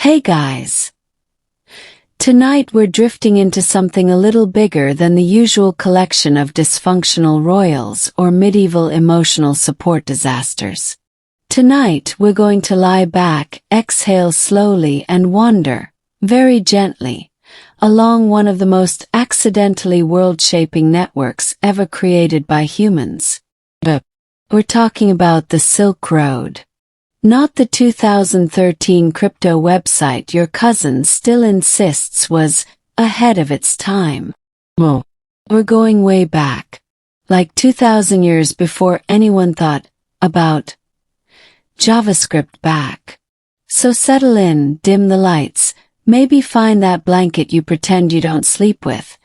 Hey guys! Tonight we're drifting into something a little bigger than the usual collection of dysfunctional royals or medieval emotional support disasters. Tonight we're going to lie back, exhale slowly and wander, very gently, along one of the most accidentally world-shaping networks ever created by humans. We're talking about the Silk Road. Not the 2013 crypto website your cousin still insists was ahead of its time. Well, we're going way back, like 2,000 years before anyone thought about JavaScript back. So settle in, dim the lights, maybe find that blanket you pretend you don't sleep with,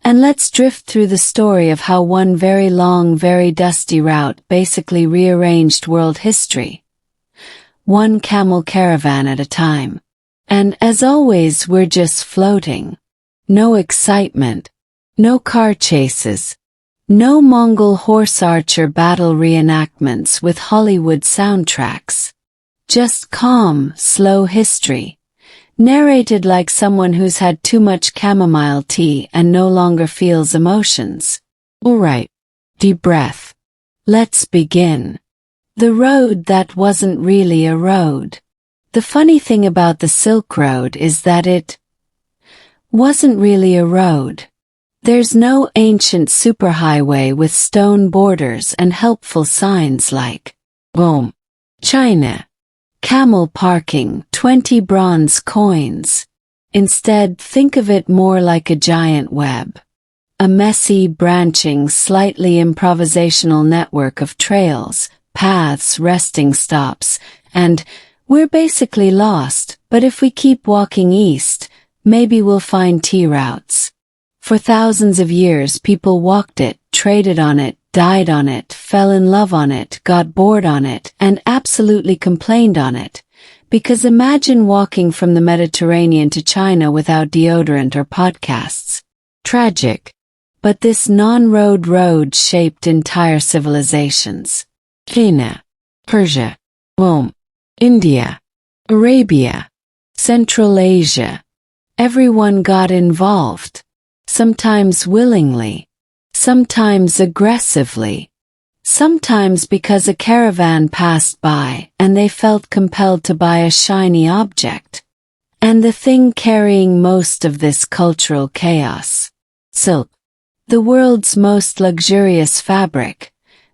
and let's drift through the story of how one very long, very dusty route basically rearranged world history. One camel caravan at a time. And as always, we're just floating. No excitement. No car chases. No Mongol horse archer battle reenactments with Hollywood soundtracks. Just calm, slow history. Narrated like someone who's had too much chamomile tea and no longer feels emotions. Alright. Deep breath. Let's begin. The road that wasn't really a road. The funny thing about the Silk Road is that it wasn't really a road. There's no ancient superhighway with stone borders and helpful signs like, boom, China, camel parking, 20 bronze coins. Instead, think of it more like a giant web. A messy, branching, slightly improvisational network of trails, paths, resting stops, and we're basically lost, but if we keep walking east, maybe we'll find T-routes. For thousands of years people walked it, traded on it, died on it, fell in love on it, got bored on it, and absolutely complained on it. Because imagine walking from the Mediterranean to China without deodorant or podcasts. Tragic. But this non-road road shaped entire civilizations. China, Persia, Rome, India, Arabia, Central Asia. Everyone got involved. Sometimes willingly, sometimes aggressively, sometimes because a caravan passed by and they felt compelled to buy a shiny object. And the thing carrying most of this cultural chaos. Silk. The world's most luxurious fabric,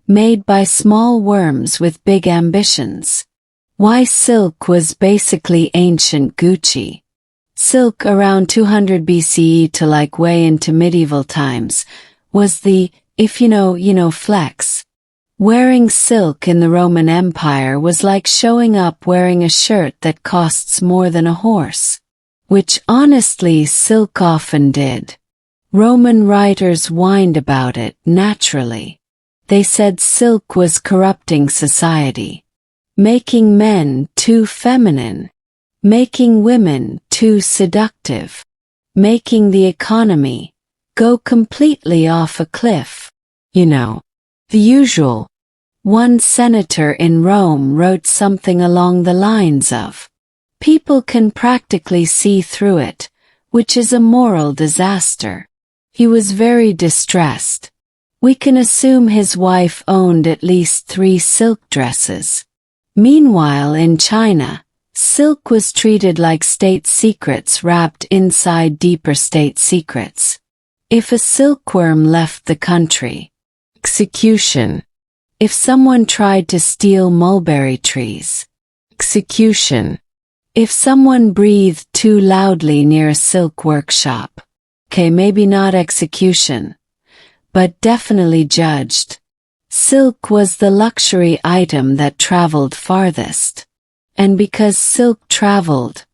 made by small worms with big ambitions. Why silk was basically ancient Gucci. Silk around 200 BCE to like way into medieval times was the, if you know flex. Wearing silk in the Roman Empire was like showing up wearing a shirt that costs more than a horse. Which honestly silk often did. Roman writers whined about it naturally. They said silk was corrupting society. Making men too feminine. Making women too seductive. Making the economy go completely off a cliff. The usual. One senator in Rome wrote something along the lines of, "People can practically see through it, which is a moral disaster." He was very distressed. We can assume his wife owned at least 3 silk dresses. Meanwhile in China, silk was treated like state secrets wrapped inside deeper state secrets. If a silkworm left the country, execution. If someone tried to steal mulberry trees, execution. If someone breathed too loudly near a silk workshop, okay, maybe not execution, but definitely judged. Silk was the luxury item that traveled farthest. And because silk traveled,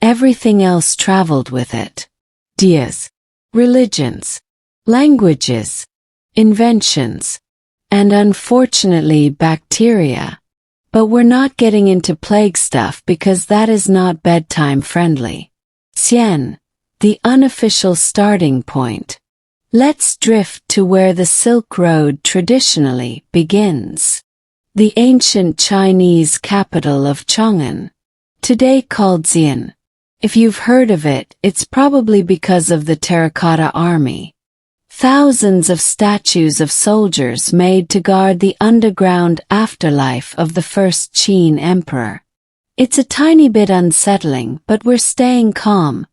everything else traveled with it. Ideas, religions, languages, inventions, and unfortunately bacteria. But we're not getting into plague stuff because that is not bedtime friendly. Xian, the unofficial starting point. Let's drift to where the Silk Road traditionally begins. The ancient Chinese capital of Chang'an. today called Xi'an. If you've heard of it, it's probably because of the terracotta army. Thousands of statues of soldiers made to guard the underground afterlife of the first Qin emperor. It's a tiny bit unsettling, but we're staying calm,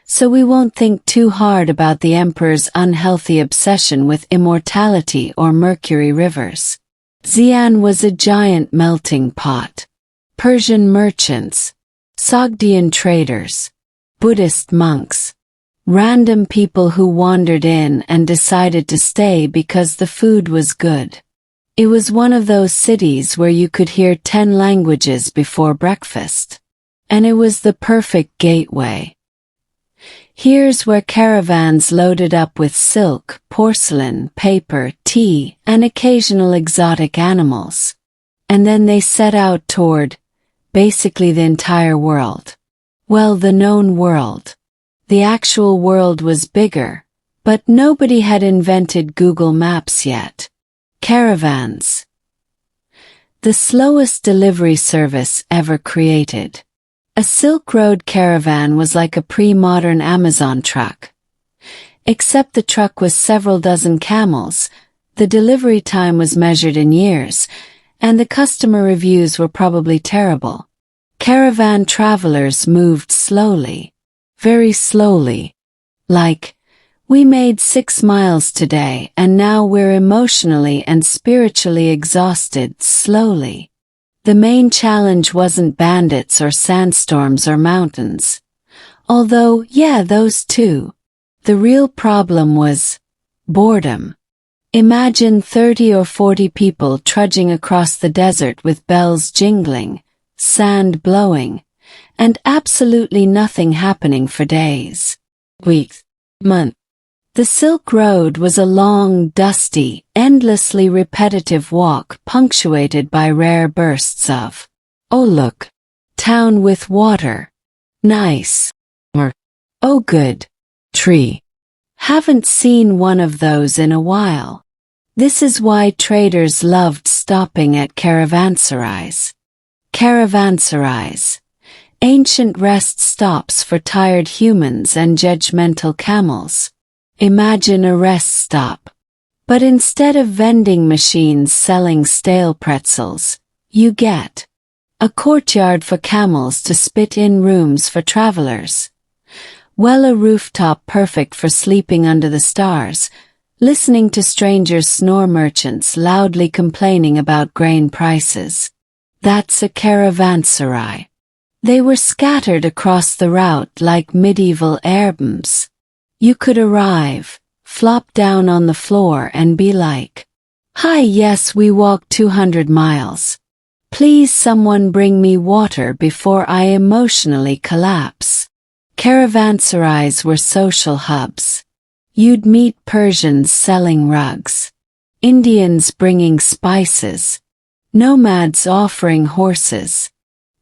so we won't think too hard about the emperor's unhealthy obsession with immortality or mercury rivers. Xi'an was a giant melting pot. Persian merchants, Sogdian traders, Buddhist monks, random people who wandered in and decided to stay because the food was good. It was one of those cities where you could hear 10 languages before breakfast. And it was the perfect gateway. Here's where caravans loaded up with silk, porcelain, paper, tea, and occasional exotic animals. And then they set out toward, basically the entire world. Well, the known world. The actual world was bigger, but nobody had invented Google Maps yet. Caravans. The slowest delivery service ever created. A Silk Road caravan was like a pre-modern Amazon truck. Except the truck was several dozen camels, the delivery time was measured in years, and the customer reviews were probably terrible. Caravan travelers moved slowly. Very slowly. Like, we made 6 miles today and now we're emotionally and spiritually exhausted slowly. The main challenge wasn't bandits or sandstorms or mountains. Although, yeah, those too. The real problem was boredom. Imagine 30 or 40 people trudging across the desert with bells jingling, sand blowing, and absolutely nothing happening for days, weeks, months. The Silk Road was a long, dusty, endlessly repetitive walk punctuated by rare bursts of, "Oh look, town with water. Nice." Or, "Oh good, tree. Haven't seen one of those in a while." This is why traders loved stopping at caravanserais. Caravanserais. Ancient rest stops for tired humans and judgmental camels. Imagine a rest stop. But instead of vending machines selling stale pretzels, you get a courtyard for camels to spit in, rooms for travelers. Well, a rooftop perfect for sleeping under the stars, listening to strangers snore, merchants loudly complaining about grain prices. That's a caravanserai. They were scattered across the route like medieval Arabs. You could arrive, flop down on the floor and be like, "Hi, yes, we walked 200 miles. Please someone bring me water before I emotionally collapse." Caravanserais were social hubs. You'd meet Persians selling rugs, Indians bringing spices, nomads offering horses,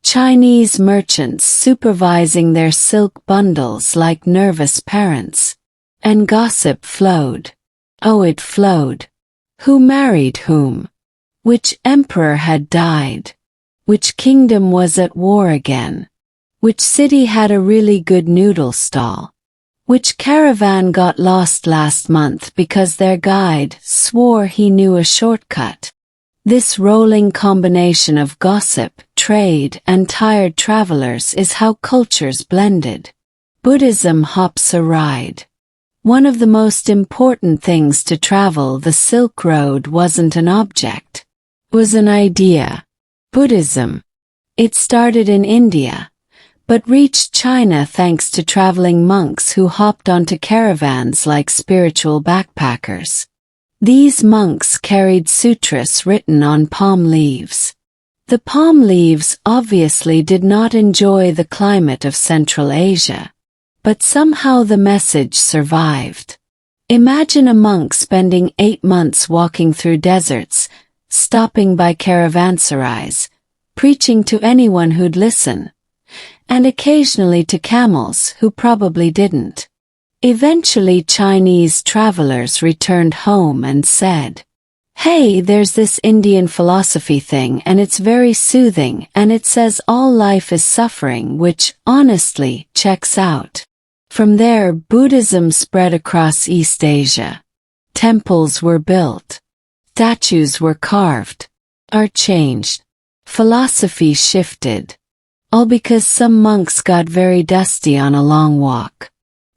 Chinese merchants supervising their silk bundles like nervous parents. And gossip flowed. Oh, it flowed. Who married whom? Which emperor had died? Which kingdom was at war again? Which city had a really good noodle stall? Which caravan got lost last month because their guide swore he knew a shortcut? This rolling combination of gossip, trade, and tired travelers is how cultures blended. Buddhism hops a ride. One of the most important things to travel the Silk Road wasn't an object. It was an idea. Buddhism. It started in India, but reached China thanks to traveling monks who hopped onto caravans like spiritual backpackers. These monks carried sutras written on palm leaves. The palm leaves obviously did not enjoy the climate of Central Asia, but somehow the message survived. Imagine a monk spending 8 months walking through deserts, stopping by caravanserais, preaching to anyone who'd listen, and occasionally to camels who probably didn't. Eventually Chinese travelers returned home and said, Hey, there's this Indian philosophy thing and it's very soothing and it says all life is suffering, which, honestly, checks out. From there, Buddhism spread across East Asia. Temples were built. Statues were carved. Art changed. Philosophy shifted. All because some monks got very dusty on a long walk.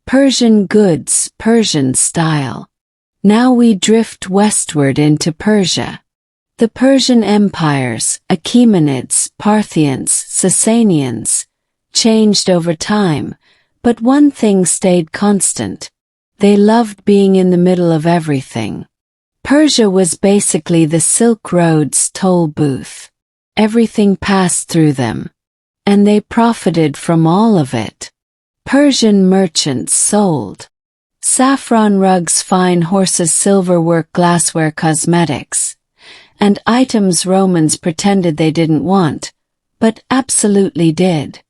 Persian goods, Persian style. Now we drift westward into Persia. The Persian empires, Achaemenids, Parthians, Sasanians, changed over time, but one thing stayed constant. They loved being in the middle of everything. Persia was basically the Silk Road's toll booth. Everything passed through them. And they profited from all of it. Persian merchants sold saffron rugs, fine horses, silverwork, glassware, cosmetics, and items Romans pretended they didn't want, but absolutely did.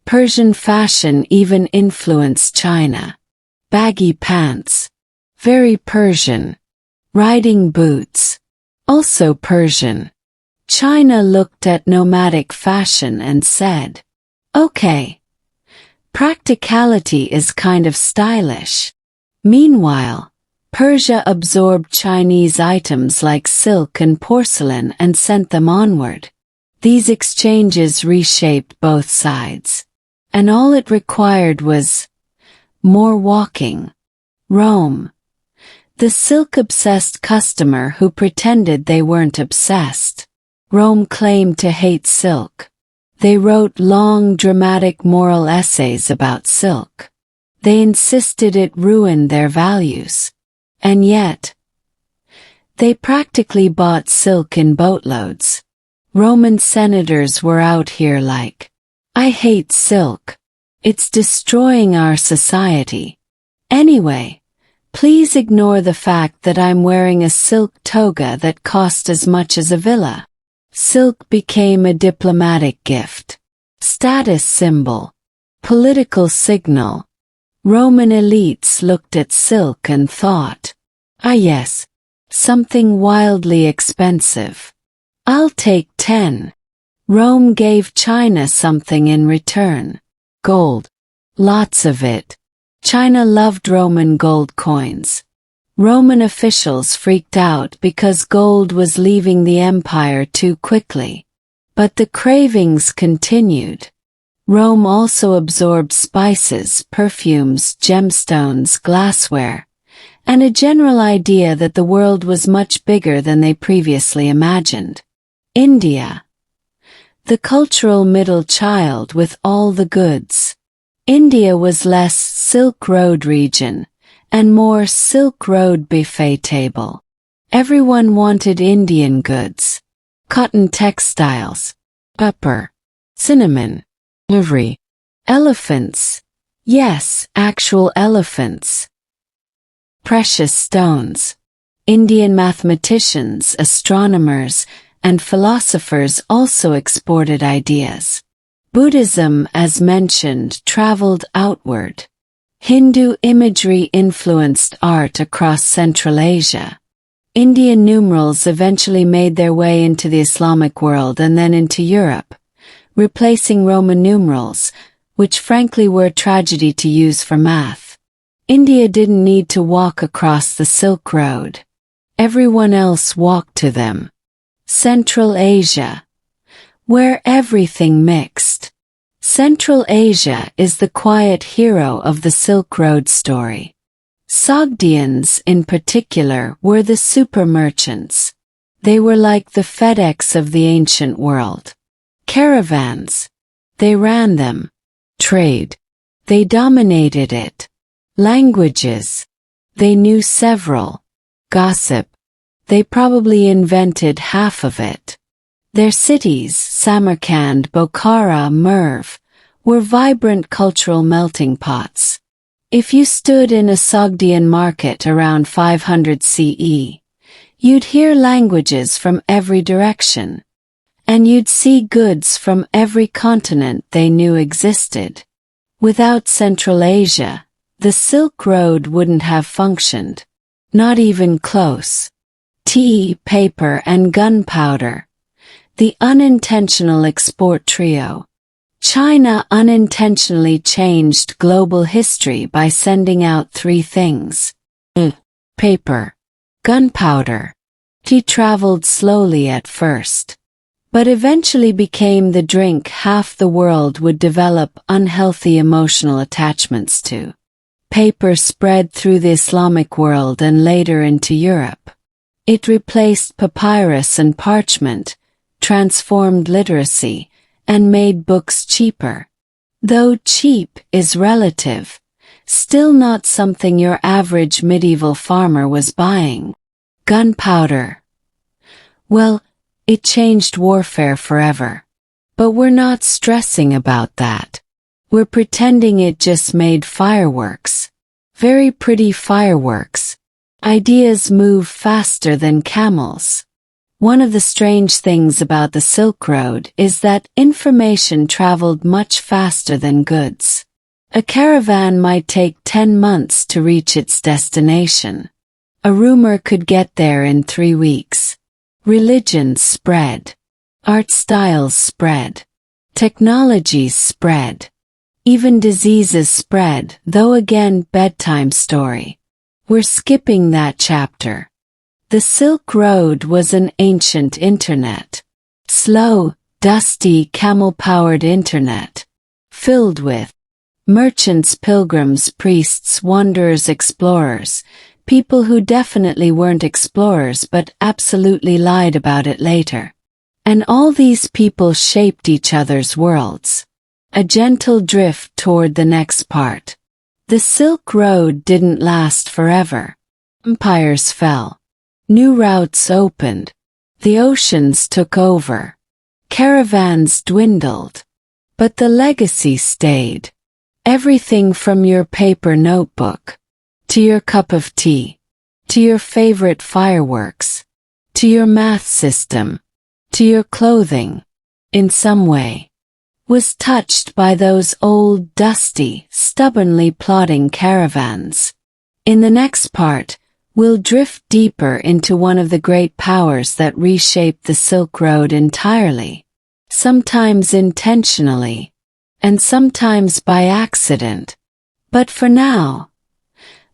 Persian fashion even influenced China. Baggy pants. Very Persian. Riding boots. Also Persian. China looked at nomadic fashion and said, okay, practicality is kind of stylish. Meanwhile, Persia absorbed Chinese items like silk and porcelain and sent them onward. These exchanges reshaped both sides. And all it required was more walking. Rome. The silk-obsessed customer who pretended they weren't obsessed. Rome claimed to hate silk. They wrote long, dramatic moral essays about silk. They insisted it ruined their values. And yet, they practically bought silk in boatloads. Roman senators were out here like, I hate silk. It's destroying our society. Anyway, please ignore the fact that I'm wearing a silk toga that cost as much as a villa. Silk became a diplomatic gift. Status symbol. Political signal. Roman elites looked at silk and thought, ah yes, something wildly expensive. I'll take 10. Rome gave China something in return. Gold. Lots of it. China loved Roman gold coins. Roman officials freaked out because gold was leaving the empire too quickly. But the cravings continued. Rome also absorbed spices, perfumes, gemstones, glassware, and a general idea that the world was much bigger than they previously imagined. India. The cultural middle child with all the goods. India was less Silk Road region and more Silk Road buffet table. Everyone wanted Indian goods. Cotton textiles. Pepper. Cinnamon. Ivory. Elephants. Yes, actual elephants. Precious stones. Indian mathematicians, astronomers, and philosophers also exported ideas. Buddhism, as mentioned, traveled outward. Hindu imagery influenced art across Central Asia. Indian numerals eventually made their way into the Islamic world and then into Europe, replacing Roman numerals, which frankly were a tragedy to use for math. India didn't need to walk across the Silk Road. Everyone else walked to them. Central Asia, where everything mixed. Central Asia is the quiet hero of the Silk Road story. Sogdians, in particular, were the super merchants. They were like the FedEx of the ancient world. Caravans. They ran them. Trade. They dominated it. Languages. They knew several. Gossip. They probably invented half of it. Their cities, Samarkand, Bokhara, Merv, were vibrant cultural melting pots. If you stood in a Sogdian market around 500 CE, you'd hear languages from every direction. And you'd see goods from every continent they knew existed. Without Central Asia, the Silk Road wouldn't have functioned. Not even close. tea, paper, and gunpowder. The unintentional export trio. China unintentionally changed global history by sending out three things. Paper. Gunpowder. Tea traveled slowly at first, but eventually became the drink half the world would develop unhealthy emotional attachments to. Paper spread through the Islamic world and later into Europe. It replaced papyrus and parchment, transformed literacy, and made books cheaper. Though cheap is relative, still not something your average medieval farmer was buying. Gunpowder. Well, it changed warfare forever. But we're not stressing about that. We're pretending it just made fireworks. Very pretty fireworks. Ideas move faster than camels. One of the strange things about the Silk Road is that information traveled much faster than goods. A caravan might take 10 months to reach its destination. A rumor could get there in 3 weeks. Religions spread. Art styles spread. Technologies spread. Even diseases spread, though again bedtime story. We're skipping that chapter. The Silk Road was an ancient internet. Slow, dusty, camel-powered internet. Filled with merchants, pilgrims, priests, wanderers, explorers. People who definitely weren't explorers but absolutely lied about it later. And all these people shaped each other's worlds. A gentle drift toward the next part. The Silk Road didn't last forever. Empires fell. New routes opened. The oceans took over. Caravans dwindled. But the legacy stayed. Everything from your paper notebook, to your cup of tea, to your favorite fireworks, to your math system, to your clothing, in some way, was touched by those old, dusty, stubbornly plodding caravans. In the next part, we'll drift deeper into one of the great powers that reshaped the Silk Road entirely, sometimes intentionally, and sometimes by accident. But for now,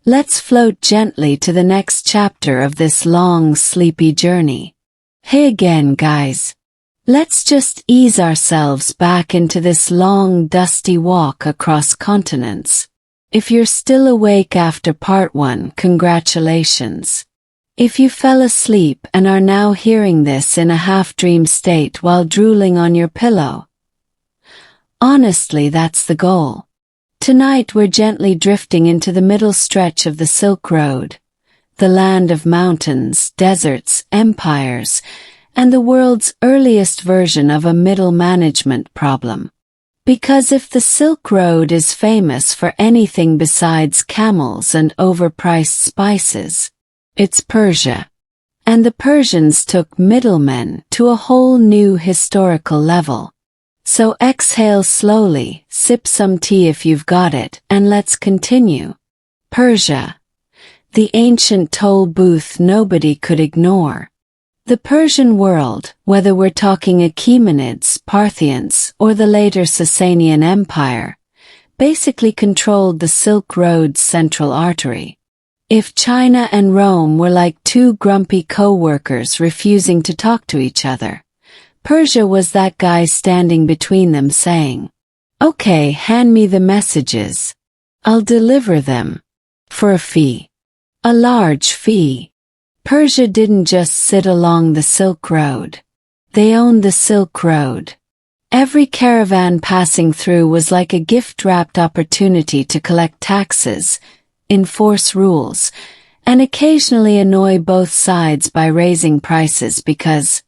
let's float gently to the next chapter of this long, sleepy journey. Hey again, guys. Let's just ease ourselves back into this long, dusty walk across continents. If you're still awake after part 1, congratulations. If you fell asleep and are now hearing this in a half-dream state while drooling on your pillow, honestly, that's the goal. Tonight we're gently drifting into the middle stretch of the Silk Road, the land of mountains, deserts, empires, and the world's earliest version of a middle management problem. Because if the Silk Road is famous for anything besides camels and overpriced spices, it's Persia. And the Persians took middlemen to a whole new historical level. So exhale slowly, sip some tea if you've got it, and let's continue. Persia. The ancient toll booth nobody could ignore. The Persian world, whether we're talking Achaemenids, Parthians, or the later Sasanian Empire, basically controlled the Silk Road's central artery. If China and Rome were like two grumpy co-workers refusing to talk to each other, Persia was that guy standing between them saying, "Okay, hand me the messages. I'll deliver them. For a fee. A large fee." Persia didn't just sit along the Silk Road. They owned the Silk Road. Every caravan passing through was like a gift-wrapped opportunity to collect taxes, enforce rules, and occasionally annoy both sides by raising prices because,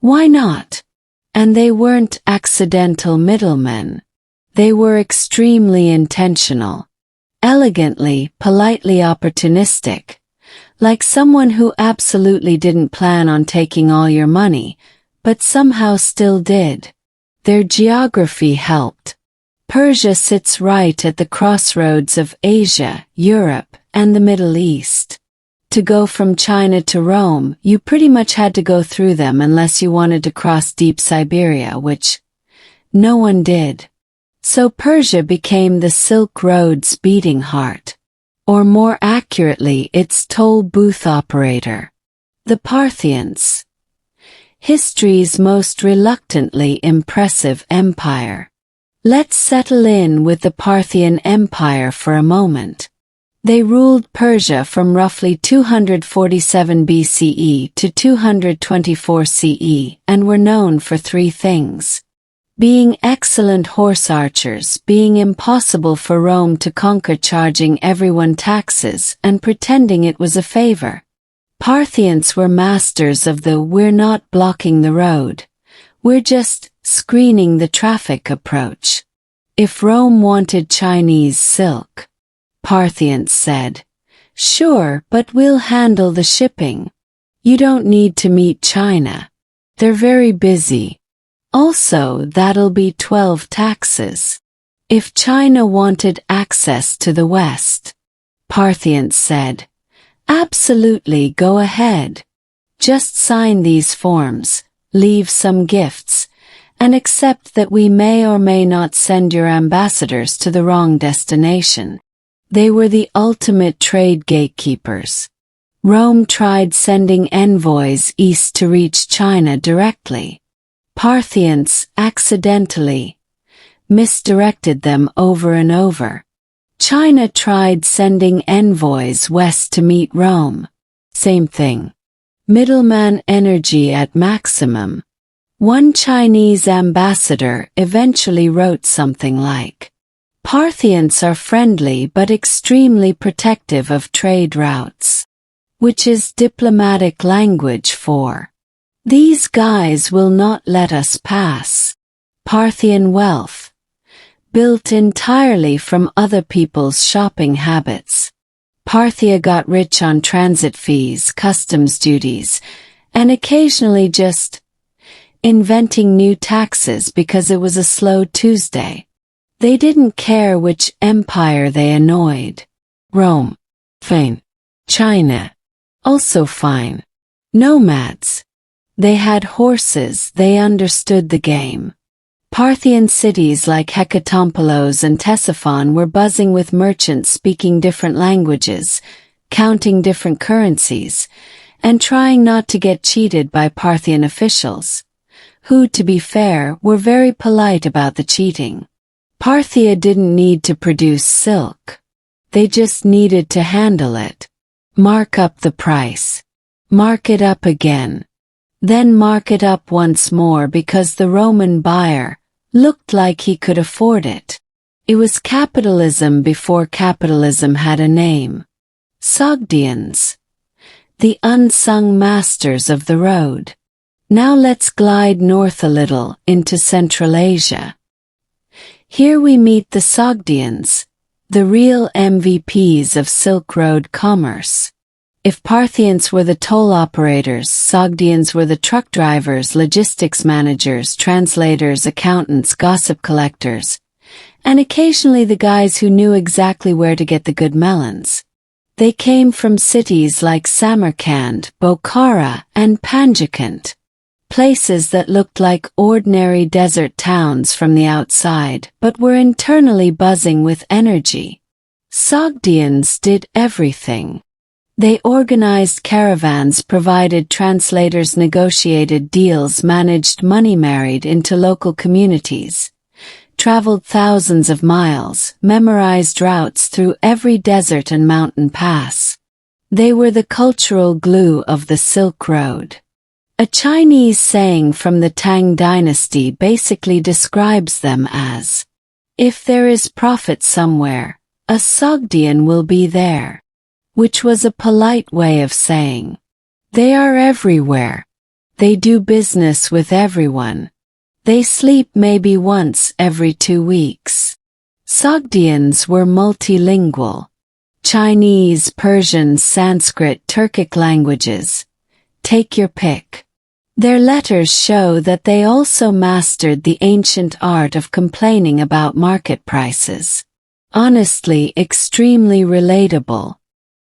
why not? And they weren't accidental middlemen. They were extremely intentional. Elegantly, politely opportunistic. Like someone who absolutely didn't plan on taking all your money, but somehow still did. Their geography helped. Persia sits right at the crossroads of Asia, Europe, and the Middle East. To go from China to Rome, you pretty much had to go through them unless you wanted to cross deep Siberia, which no one did. So Persia became the Silk Road's beating heart, or more accurately, its toll booth operator. The Parthians, history's most reluctantly impressive empire. Let's settle in with the Parthian Empire for a moment. They ruled Persia from roughly 247 BCE to 224 CE and were known for three things: being excellent horse archers, being impossible for Rome to conquer, charging everyone taxes and pretending it was a favor. Parthians were masters of the "we're not blocking the road, we're just screening the traffic" approach. If Rome wanted Chinese silk, Parthians said, "Sure, but we'll handle the shipping. You don't need to meet China. They're very busy. Also, that'll be 12 taxes." If China wanted access to the West, Parthians said, "Absolutely, go ahead. Just sign these forms, leave some gifts, and accept that we may or may not send your ambassadors to the wrong destination." They were the ultimate trade gatekeepers. Rome tried sending envoys east to reach China directly. Parthians accidentally misdirected them over and over. China tried sending envoys west to meet Rome. Same thing. Middleman energy at maximum. One Chinese ambassador eventually wrote something like, "Parthians are friendly but extremely protective of trade routes," which is diplomatic language for, "These guys will not let us pass." Parthian wealth, built entirely from other people's shopping habits. Parthia got rich on transit fees, customs duties, and occasionally just inventing new taxes because it was a slow Tuesday. They didn't care which empire they annoyed. Rome, fine. China, also fine. Nomads. They had horses, they understood the game. Parthian cities like Hecatompylos and Ctesiphon were buzzing with merchants speaking different languages, counting different currencies, and trying not to get cheated by Parthian officials, who, to be fair, were very polite about the cheating. Parthia didn't need to produce silk. They just needed to handle it. Mark up the price. Mark it up again. Then mark it up once more because the Roman buyer looked like he could afford it. It was capitalism before capitalism had a name. Sogdians, the unsung masters of the road. Now let's glide north a little into Central Asia. Here we meet the Sogdians, the real MVPs of Silk Road commerce. If Parthians were the toll operators, Sogdians were the truck drivers, logistics managers, translators, accountants, gossip collectors, and occasionally the guys who knew exactly where to get the good melons. They came from cities like Samarkand, Bokhara, and Panjikent, places that looked like ordinary desert towns from the outside but were internally buzzing with energy. Sogdians did everything. They organized caravans, provided translators, negotiated deals, managed money, married into local communities, traveled thousands of miles, memorized routes through every desert and mountain pass. They were the cultural glue of the Silk Road. A Chinese saying from the Tang dynasty basically describes them as, "If there is profit somewhere, a Sogdian will be there," which was a polite way of saying, they are everywhere. They do business with everyone. They sleep maybe once every 2 weeks. Sogdians were multilingual. Chinese, Persian, Sanskrit, Turkic languages. Take your pick. Their letters show that they also mastered the ancient art of complaining about market prices. Honestly, extremely relatable.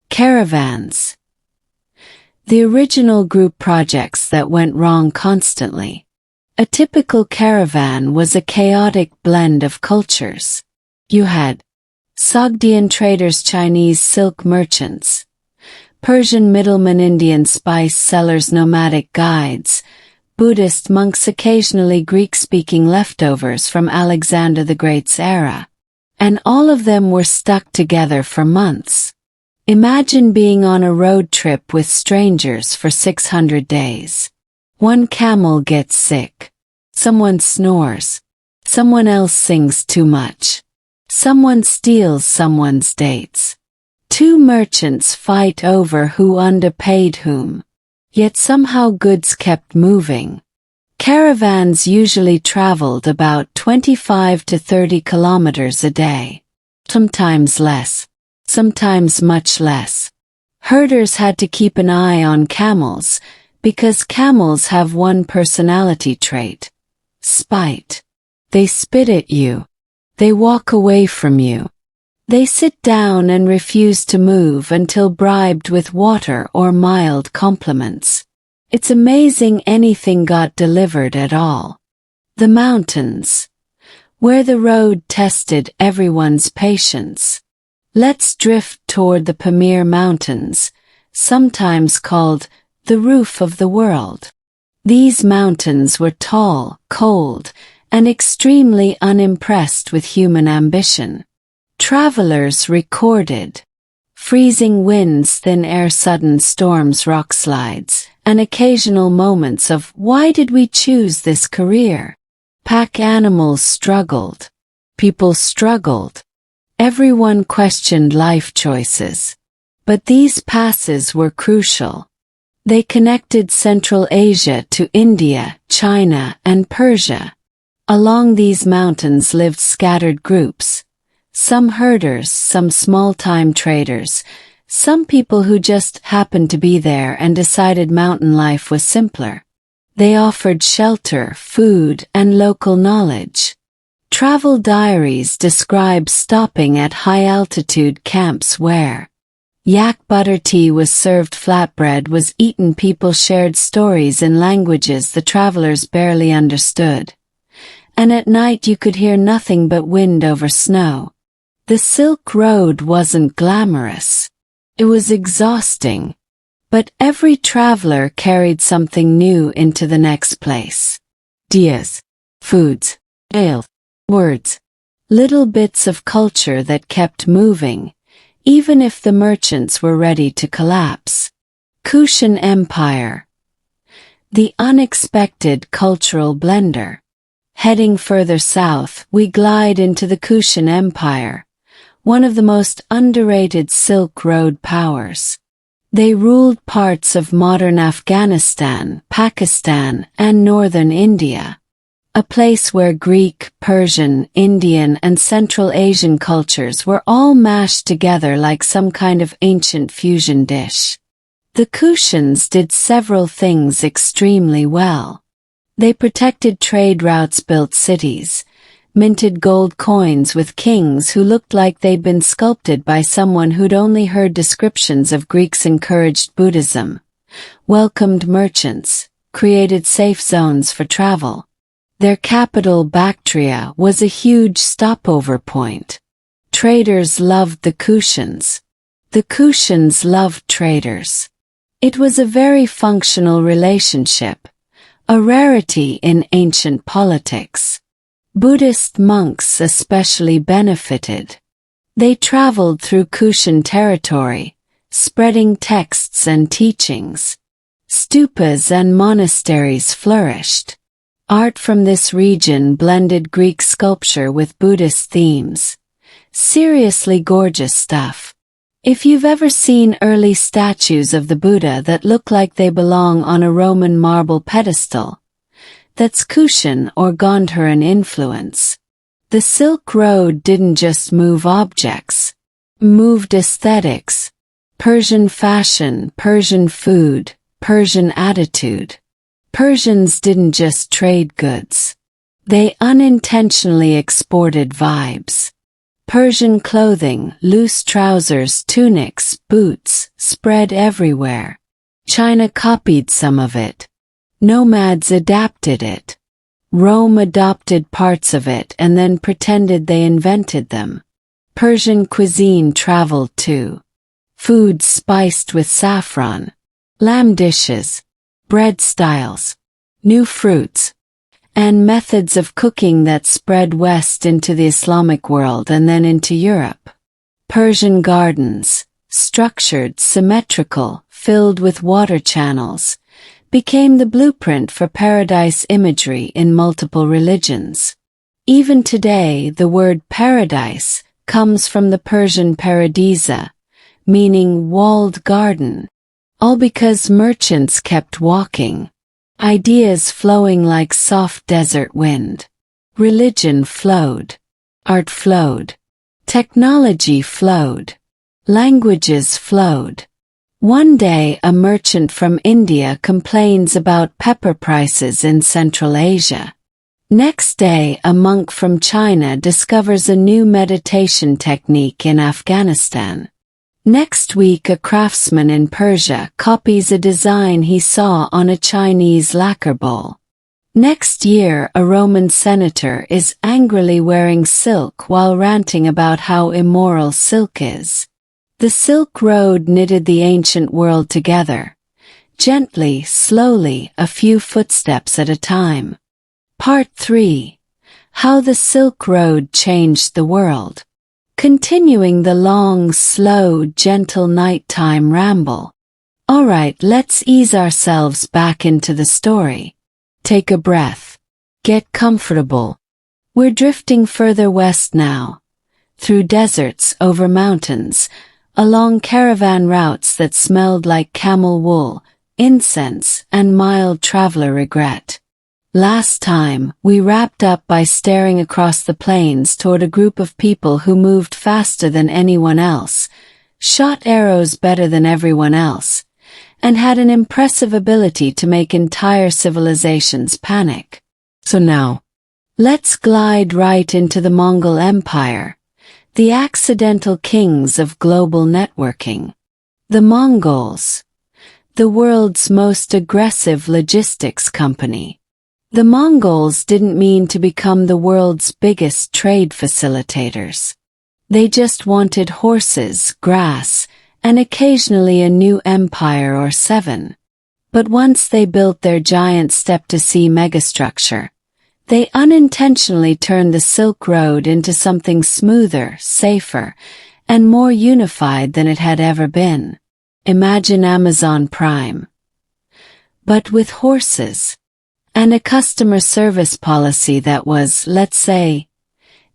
Caravans. The original group projects that went wrong constantly. A typical caravan was a chaotic blend of cultures. You had Sogdian traders, Chinese silk merchants, Persian middlemen, Indian spice sellers, nomadic guides, Buddhist monks, occasionally Greek-speaking leftovers from Alexander the Great's era. And all of them were stuck together for months. Imagine being on a road trip with strangers for 600 days. One camel gets sick. Someone snores. Someone else sings too much. Someone steals someone's dates. Two merchants fight over who underpaid whom. Yet somehow goods kept moving. Caravans usually traveled about 25 to 30 kilometers a day. Sometimes less. Sometimes much less. Herders had to keep an eye on camels, because camels have one personality trait: spite. They spit at you. They walk away from you. They sit down and refuse to move until bribed with water or mild compliments. It's amazing anything got delivered at all. The mountains, where the road tested everyone's patience. Let's drift toward the Pamir Mountains, sometimes called the roof of the world. These mountains were tall, cold, and extremely unimpressed with human ambition. Travelers recorded freezing winds, thin air, sudden storms, rock slides, and occasional moments of "why did we choose this career?" Pack animals struggled. People struggled. Everyone questioned life choices. But these passes were crucial. They connected Central Asia to India, China, and Persia. Along these mountains lived scattered groups. Some herders, some small-time traders, some people who just happened to be there and decided mountain life was simpler. They offered shelter, food, and local knowledge. Travel diaries describe stopping at high-altitude camps where yak butter tea was served, flatbread was eaten, people shared stories in languages the travelers barely understood. And at night you could hear nothing but wind over snow. The Silk Road wasn't glamorous. It was exhausting. But every traveler carried something new into the next place. Ideas, foods, ale, words, little bits of culture that kept moving, even if the merchants were ready to collapse. Kushan Empire. The unexpected cultural blender. Heading further south, we glide into the Kushan Empire, one of the most underrated Silk Road powers. They ruled parts of modern Afghanistan, Pakistan, and northern India. A place where Greek, Persian, Indian, and Central Asian cultures were all mashed together like some kind of ancient fusion dish. The Kushans did several things extremely well. They protected trade routes, built cities, minted gold coins with kings who looked like they'd been sculpted by someone who'd only heard descriptions of Greeks, encouraged Buddhism, welcomed merchants, created safe zones for travel. Their capital, Bactria, was a huge stopover point. Traders loved the Kushans. The Kushans loved traders. It was a very functional relationship, a rarity in ancient politics. Buddhist monks especially benefited. They traveled through Kushan territory, spreading texts and teachings. Stupas and monasteries flourished. Art from this region blended Greek sculpture with Buddhist themes. Seriously gorgeous stuff. If you've ever seen early statues of the Buddha that look like they belong on a Roman marble pedestal, that's Kushan or Gandharan influence. The Silk Road didn't just move objects, moved aesthetics, Persian fashion, Persian food, Persian attitude. Persians didn't just trade goods. They unintentionally exported vibes. Persian clothing, loose trousers, tunics, boots, spread everywhere. China copied some of it. Nomads adapted it. Rome adopted parts of it and then pretended they invented them. Persian cuisine traveled too. Foods spiced with saffron. Lamb dishes. Bread styles. New fruits. And methods of cooking that spread west into the Islamic world and then into Europe. Persian gardens, structured, symmetrical, filled with water channels, became the blueprint for paradise imagery in multiple religions. Even today, the word paradise comes from the Persian paradisa, meaning walled garden, all because merchants kept walking. Ideas flowing like soft desert wind. Religion flowed. Art flowed. Technology flowed. Languages flowed. One day a merchant from India complains about pepper prices in Central Asia. Next day a monk from China discovers a new meditation technique in Afghanistan. Next week a craftsman in Persia copies a design he saw on a Chinese lacquer bowl. Next year a Roman senator is angrily wearing silk while ranting about how immoral silk is. The Silk Road knitted the ancient world together. Gently, slowly, a few footsteps at a time. Part 3. How the Silk Road changed the world. Continuing the long, slow, gentle nighttime ramble. Alright, let's ease ourselves back into the story. Take a breath. Get comfortable. We're drifting further west now. Through deserts, over mountains, along caravan routes that smelled like camel wool, incense, and mild traveler regret. Last time, we wrapped up by staring across the plains toward a group of people who moved faster than anyone else, shot arrows better than everyone else, and had an impressive ability to make entire civilizations panic. So now, let's glide right into the Mongol Empire, the accidental kings of global networking. The Mongols, the world's most aggressive logistics company. The Mongols didn't mean to become the world's biggest trade facilitators. They just wanted horses, grass, and occasionally a new empire or 7. But once they built their giant step-to-sea megastructure, they unintentionally turned the Silk Road into something smoother, safer, and more unified than it had ever been. Imagine Amazon Prime. But with horses. And a customer service policy that was, let's say,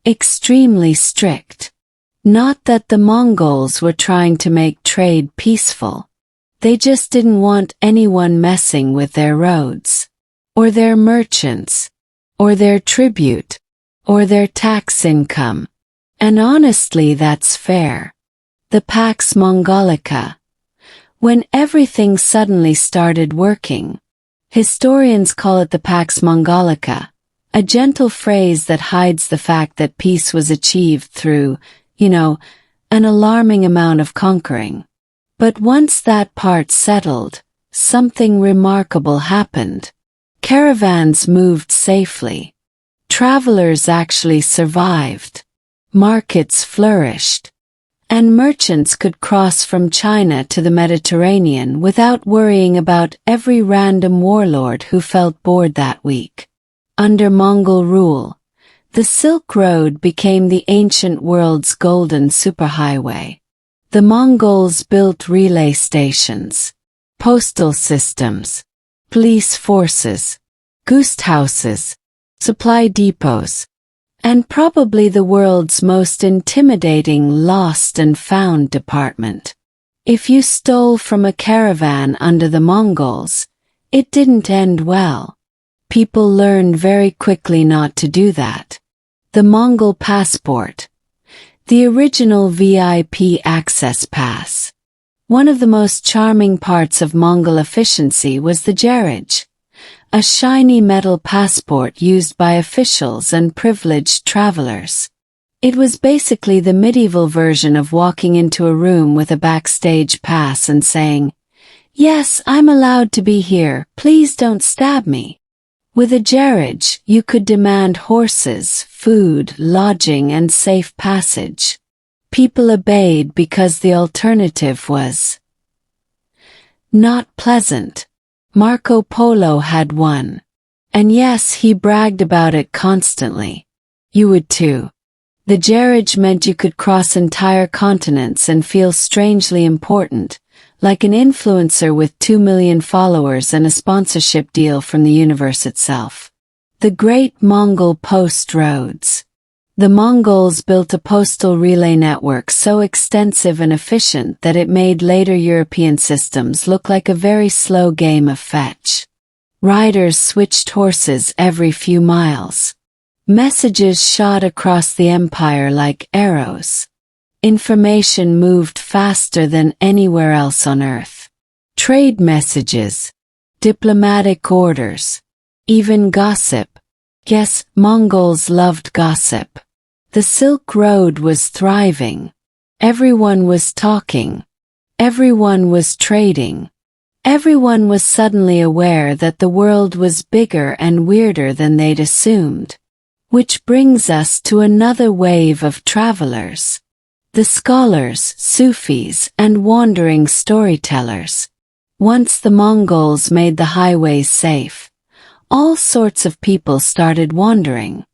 extremely strict. Not that the Mongols were trying to make trade peaceful. They just didn't want anyone messing with their roads, or their merchants, or their tribute, or their tax income. And honestly, that's fair. The Pax Mongolica. When everything suddenly started working. Historians call it the Pax Mongolica, a gentle phrase that hides the fact that peace was achieved through, an alarming amount of conquering. But once that part settled, something remarkable happened. Caravans moved safely. Travelers actually survived. Markets flourished. And merchants could cross from China to the Mediterranean without worrying about every random warlord who felt bored that week. Under Mongol rule, the Silk Road became the ancient world's golden superhighway. The Mongols built relay stations, postal systems, police forces, goose houses, supply depots, and probably the world's most intimidating lost and found department. If you stole from a caravan under the Mongols, it didn't end well. People learned very quickly not to do that. The Mongol passport. The original VIP access pass. One of the most charming parts of Mongol efficiency was the gerage, a shiny metal passport used by officials and privileged travelers. It was basically the medieval version of walking into a room with a backstage pass and saying, Yes, I'm allowed to be here, please don't stab me. With a gerage, you could demand horses, food, lodging, and safe passage. People obeyed because the alternative was not pleasant. Marco Polo had one. And yes, he bragged about it constantly. You would too. The gerage meant you could cross entire continents and feel strangely important, like an influencer with 2 million followers and a sponsorship deal from the universe itself. The Great Mongol Post Roads. The Mongols built a postal relay network so extensive and efficient that it made later European systems look like a very slow game of fetch. Riders switched horses every few miles. Messages shot across the empire like arrows. Information moved faster than anywhere else on Earth. Trade messages, diplomatic orders, even gossip. Yes, Mongols loved gossip. The Silk Road was thriving. Everyone was talking. Everyone was trading. Everyone was suddenly aware that the world was bigger and weirder than they'd assumed. Which brings us to another wave of travelers. The scholars, Sufis, and wandering storytellers. Once the Mongols made the highways safe, all sorts of people started wandering.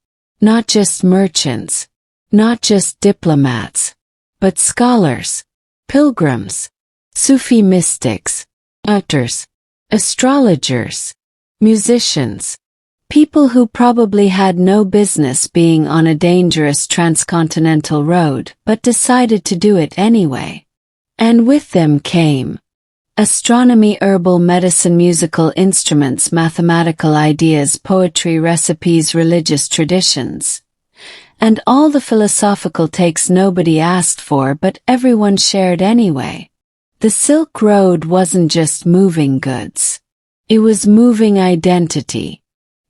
Not just merchants, not just diplomats, but scholars, pilgrims, Sufi mystics, actors, astrologers, musicians. People who probably had no business being on a dangerous transcontinental road but decided to do it anyway. And with them came astronomy, herbal medicine, musical instruments, mathematical ideas, poetry, recipes, religious traditions. And all the philosophical takes nobody asked for but everyone shared anyway. The Silk Road wasn't just moving goods. It was moving identity.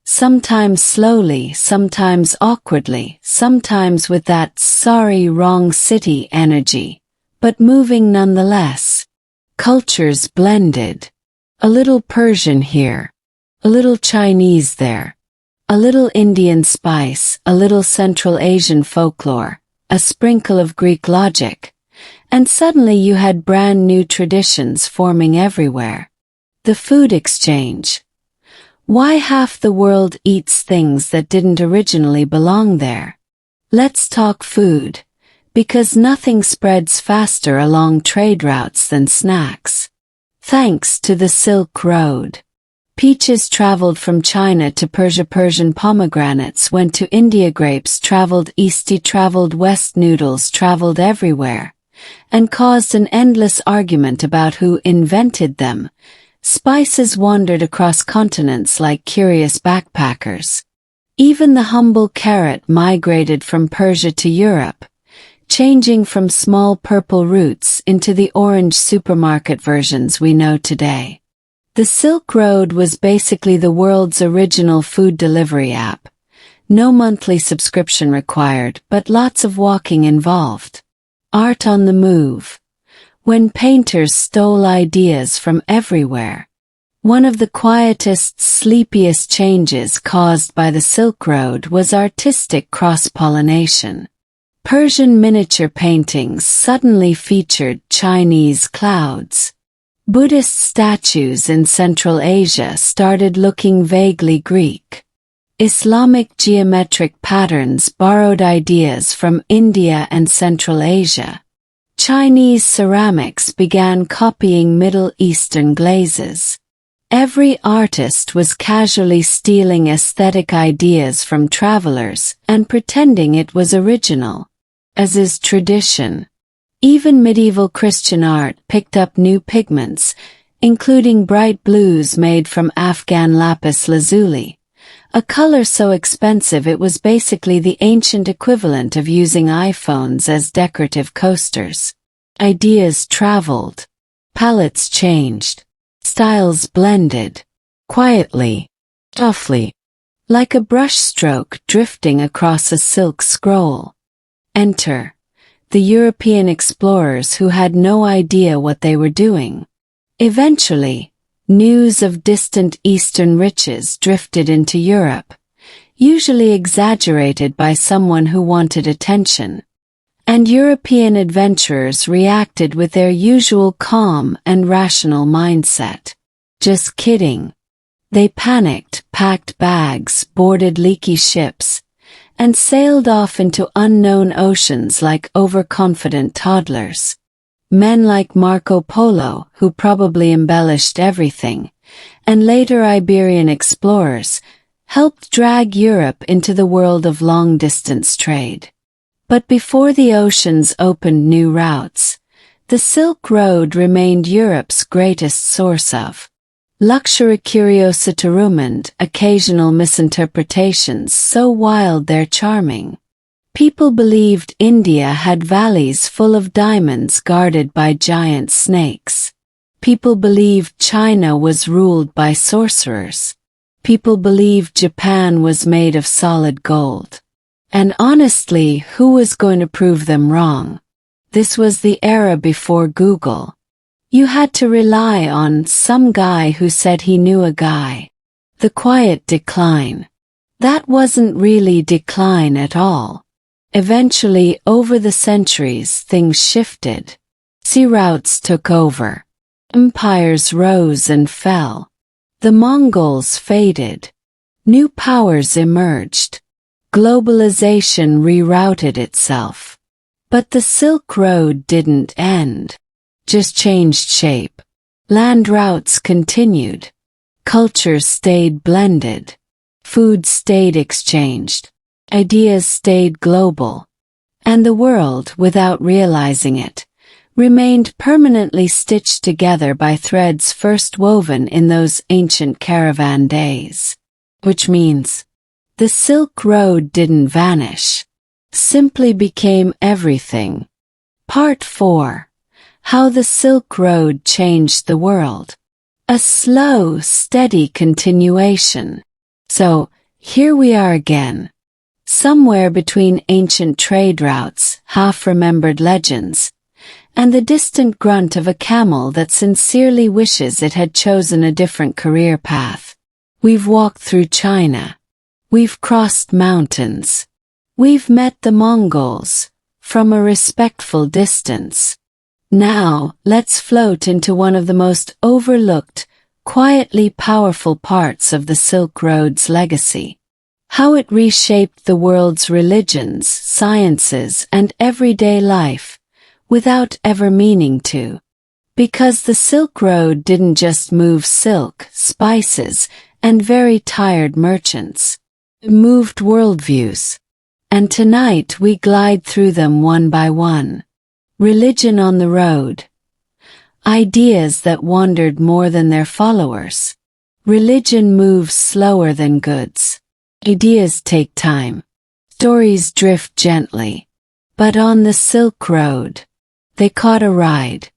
Sometimes slowly, sometimes awkwardly, sometimes with that sorry wrong city energy, but moving nonetheless. Cultures blended. A little Persian here, a little Chinese there, a little Indian spice, a little Central Asian folklore, a sprinkle of Greek logic, and suddenly you had brand new traditions forming everywhere. The food exchange. Why half the world eats things that didn't originally belong there? Let's talk food, because nothing spreads faster along trade routes than snacks. Thanks to the Silk Road. Peaches traveled from China to Persia, Persian pomegranates went to India, grapes traveled east, tea traveled west, noodles traveled everywhere, and caused an endless argument about who invented them. Spices wandered across continents like curious backpackers. Even the humble carrot migrated from Persia to Europe, changing from small purple roots into the orange supermarket versions we know today. The Silk Road was basically the world's original food delivery app. No monthly subscription required, but lots of walking involved. Art on the move. When painters stole ideas from everywhere. One of the quietest, sleepiest changes caused by the Silk Road was artistic cross-pollination. Persian miniature paintings suddenly featured Chinese clouds. Buddhist statues in Central Asia started looking vaguely Greek. Islamic geometric patterns borrowed ideas from India and Central Asia. Chinese ceramics began copying Middle Eastern glazes. Every artist was casually stealing aesthetic ideas from travelers and pretending it was original. As is tradition. Even medieval Christian art picked up new pigments, including bright blues made from Afghan lapis lazuli, a color so expensive it was basically the ancient equivalent of using iPhones as decorative coasters. Ideas traveled. Palettes changed. Styles blended. Quietly. Softly. Like a brushstroke drifting across a silk scroll. Enter the European explorers who had no idea what they were doing. Eventually, news of distant Eastern riches drifted into Europe, usually exaggerated by someone who wanted attention. And European adventurers reacted with their usual calm and rational mindset. Just kidding. They panicked, packed bags, boarded leaky ships, and sailed off into unknown oceans like overconfident toddlers. Men like Marco Polo, who probably embellished everything, and later Iberian explorers, helped drag Europe into the world of long-distance trade. But before the oceans opened new routes, the Silk Road remained Europe's greatest source of luxury, curiosity, and occasional misinterpretations so wild they're charming. People believed India had valleys full of diamonds guarded by giant snakes. People believed China was ruled by sorcerers. People believed Japan was made of solid gold. And honestly, who was going to prove them wrong? This was the era before Google. You had to rely on some guy who said he knew a guy. The quiet decline. That wasn't really decline at all. Eventually, over the centuries, things shifted. Sea routes took over. Empires rose and fell. The Mongols faded. New powers emerged. Globalization rerouted itself. But the Silk Road didn't end. Just changed shape. Land routes continued. Cultures stayed blended. Food stayed exchanged. Ideas stayed global. And the world, without realizing it, remained permanently stitched together by threads first woven in those ancient caravan days. Which means, the Silk Road didn't vanish. Simply became everything. Part 4. How the Silk Road Changed the World. A slow, steady continuation. So, here we are again. Somewhere between ancient trade routes, half-remembered legends, and the distant grunt of a camel that sincerely wishes it had chosen a different career path. We've walked through China. We've crossed mountains. We've met the Mongols, from a respectful distance. Now, let's float into one of the most overlooked, quietly powerful parts of the Silk Road's legacy. How it reshaped the world's religions, sciences, and everyday life, without ever meaning to. Because the Silk Road didn't just move silk, spices, and very tired merchants. It moved worldviews. And tonight we glide through them one by one. Religion on the road. Ideas that wandered more than their followers. Religion moves slower than goods. Ideas take time. Stories drift gently. But on the Silk Road, they caught a ride.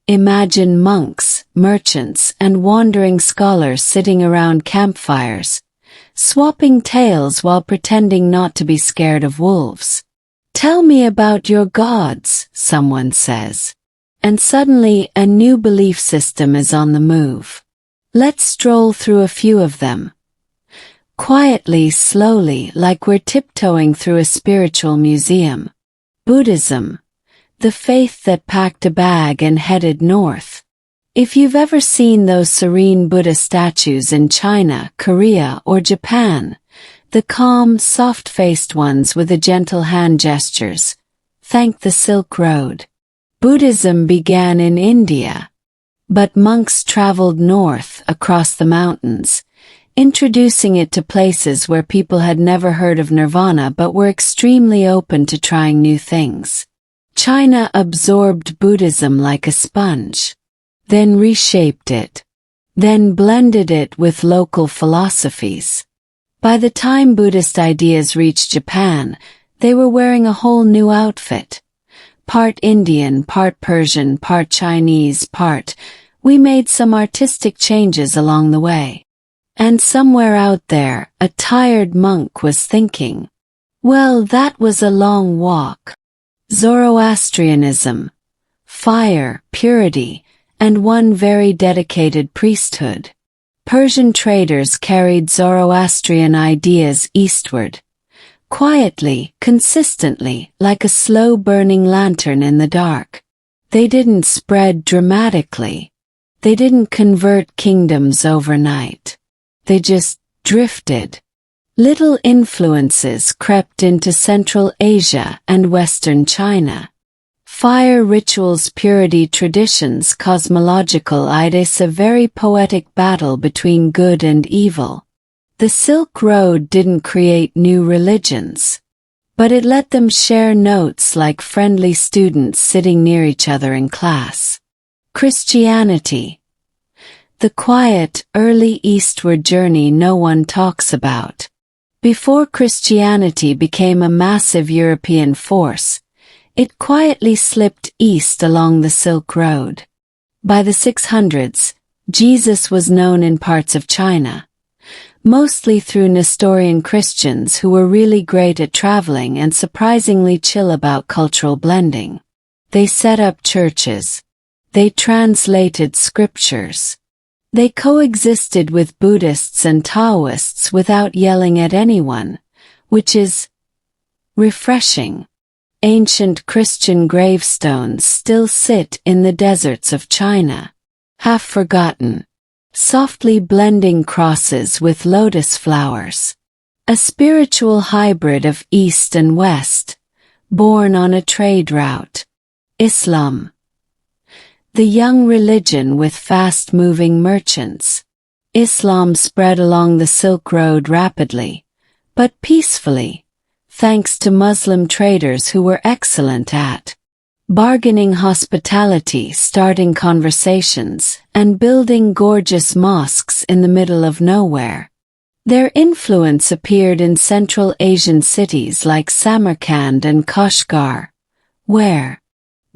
Imagine monks, merchants, and wandering scholars sitting around campfires, swapping tales while pretending not to be scared of wolves. Tell me about your gods, someone says. And suddenly a new belief system is on the move. Let's stroll through a few of them. Quietly, slowly, like we're tiptoeing through a spiritual museum. Buddhism. The faith that packed a bag and headed north. If you've ever seen those serene Buddha statues in China, Korea, or Japan, the calm, soft-faced ones with the gentle hand gestures, thank the Silk Road. Buddhism began in India. But monks traveled north, across the mountains, introducing it to places where people had never heard of nirvana but were extremely open to trying new things. China absorbed Buddhism like a sponge, then reshaped it, then blended it with local philosophies. By the time Buddhist ideas reached Japan, they were wearing a whole new outfit. Part Indian, part Persian, part Chinese, we made some artistic changes along the way. And somewhere out there, a tired monk was thinking, well, that was a long walk. Zoroastrianism, fire, purity, and one very dedicated priesthood. Persian traders carried Zoroastrian ideas eastward, quietly, consistently, like a slow-burning lantern in the dark. They didn't spread dramatically. They didn't convert kingdoms overnight. They just drifted. Little influences crept into Central Asia and Western China. Fire rituals, purity traditions, cosmological ideas, a very poetic battle between good and evil. The Silk Road didn't create new religions, but it let them share notes like friendly students sitting near each other in class. Christianity. The quiet, early eastward journey no one talks about. Before Christianity became a massive European force, it quietly slipped east along the Silk Road. By the 600s, Jesus was known in parts of China, mostly through Nestorian Christians who were really great at traveling and surprisingly chill about cultural blending. They set up churches. They translated scriptures. They coexisted with Buddhists and Taoists without yelling at anyone, which is refreshing. Ancient Christian gravestones still sit in the deserts of China, half forgotten, softly blending crosses with lotus flowers. A spiritual hybrid of East and West, born on a trade route. Islam. The young religion with fast-moving merchants. Islam spread along the Silk Road rapidly, but peacefully, thanks to Muslim traders who were excellent at bargaining, hospitality, starting conversations, and building gorgeous mosques in the middle of nowhere. Their influence appeared in Central Asian cities like Samarkand and Kashgar, where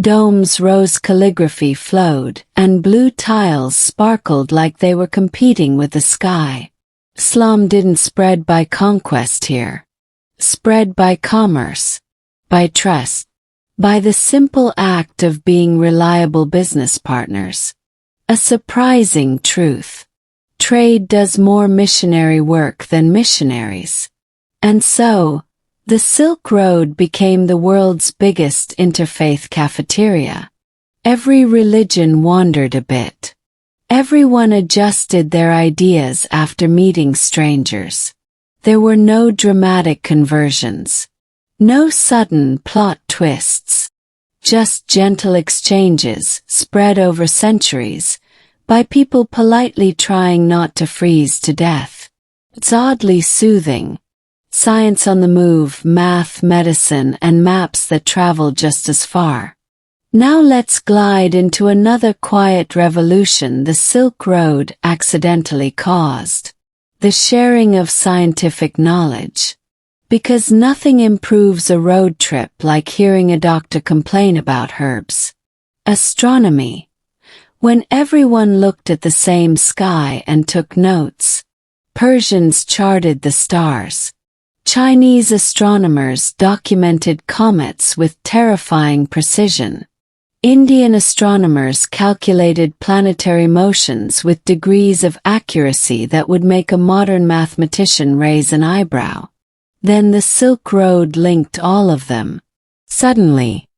domes rose, calligraphy flowed, and blue tiles sparkled like they were competing with the sky. Islam didn't spread by conquest here. Spread by commerce, by trust, by the simple act of being reliable business partners. A surprising truth. Trade does more missionary work than missionaries. And so, the Silk Road became the world's biggest interfaith cafeteria. Every religion wandered a bit. Everyone adjusted their ideas after meeting strangers. There were no dramatic conversions. No sudden plot twists. Just gentle exchanges spread over centuries, by people politely trying not to freeze to death. It's oddly soothing. Science on the move, math, medicine, and maps that travel just as far. Now let's glide into another quiet revolution the Silk Road accidentally caused. The sharing of scientific knowledge. Because nothing improves a road trip like hearing a doctor complain about herbs. Astronomy. When everyone looked at the same sky and took notes. Persians charted the stars. Chinese astronomers documented comets with terrifying precision. Indian astronomers calculated planetary motions with degrees of accuracy that would make a modern mathematician raise an eyebrow. Then the Silk Road linked all of them. Suddenly,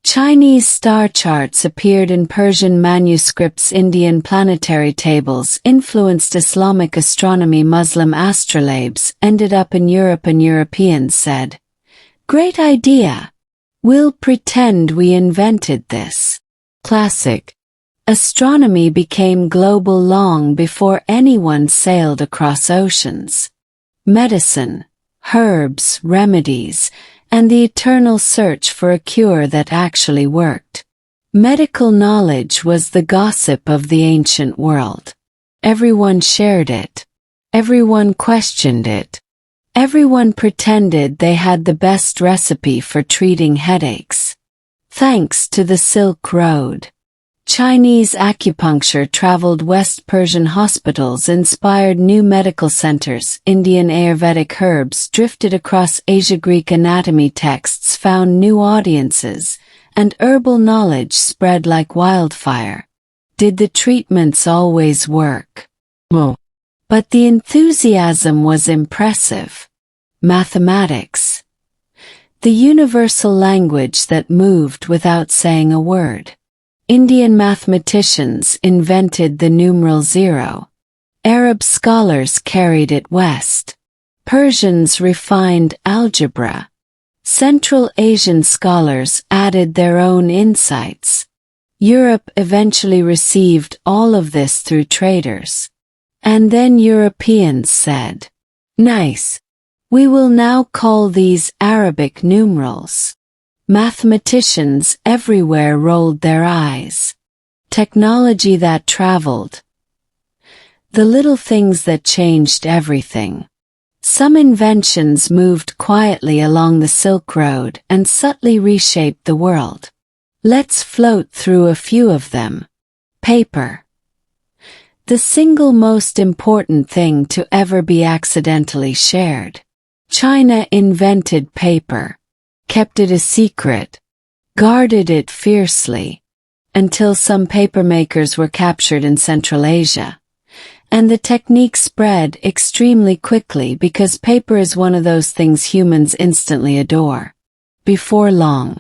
Chinese star charts appeared in Persian manuscripts, Indian planetary tables influenced Islamic astronomy, Muslim astrolabes ended up in Europe, and Europeans said, "Great idea! We'll pretend we invented this." Classic. Astronomy became global long before anyone sailed across oceans. Medicine, herbs, remedies, and the eternal search for a cure that actually worked. Medical knowledge was the gossip of the ancient world. Everyone shared it. Everyone questioned it. Everyone pretended they had the best recipe for treating headaches. Thanks to the Silk Road, Chinese acupuncture traveled west, Persian hospitals inspired new medical centers, Indian Ayurvedic herbs drifted across Asia, Greek anatomy texts found new audiences, and herbal knowledge spread like wildfire. Did the treatments always work? No. But the enthusiasm was impressive. Mathematics. The universal language that moved without saying a word. Indian mathematicians invented the numeral 0. Arab scholars carried it west. Persians refined algebra. Central Asian scholars added their own insights. Europe eventually received all of this through traders. And then Europeans said, "Nice. We will now call these Arabic numerals." Mathematicians everywhere rolled their eyes. Technology that traveled. The little things that changed everything. Some inventions moved quietly along the Silk Road and subtly reshaped the world. Let's float through a few of them. Paper. The single most important thing to ever be accidentally shared. China invented paper, kept it a secret, guarded it fiercely, until some papermakers were captured in Central Asia. And the technique spread extremely quickly because paper is one of those things humans instantly adore. Before long,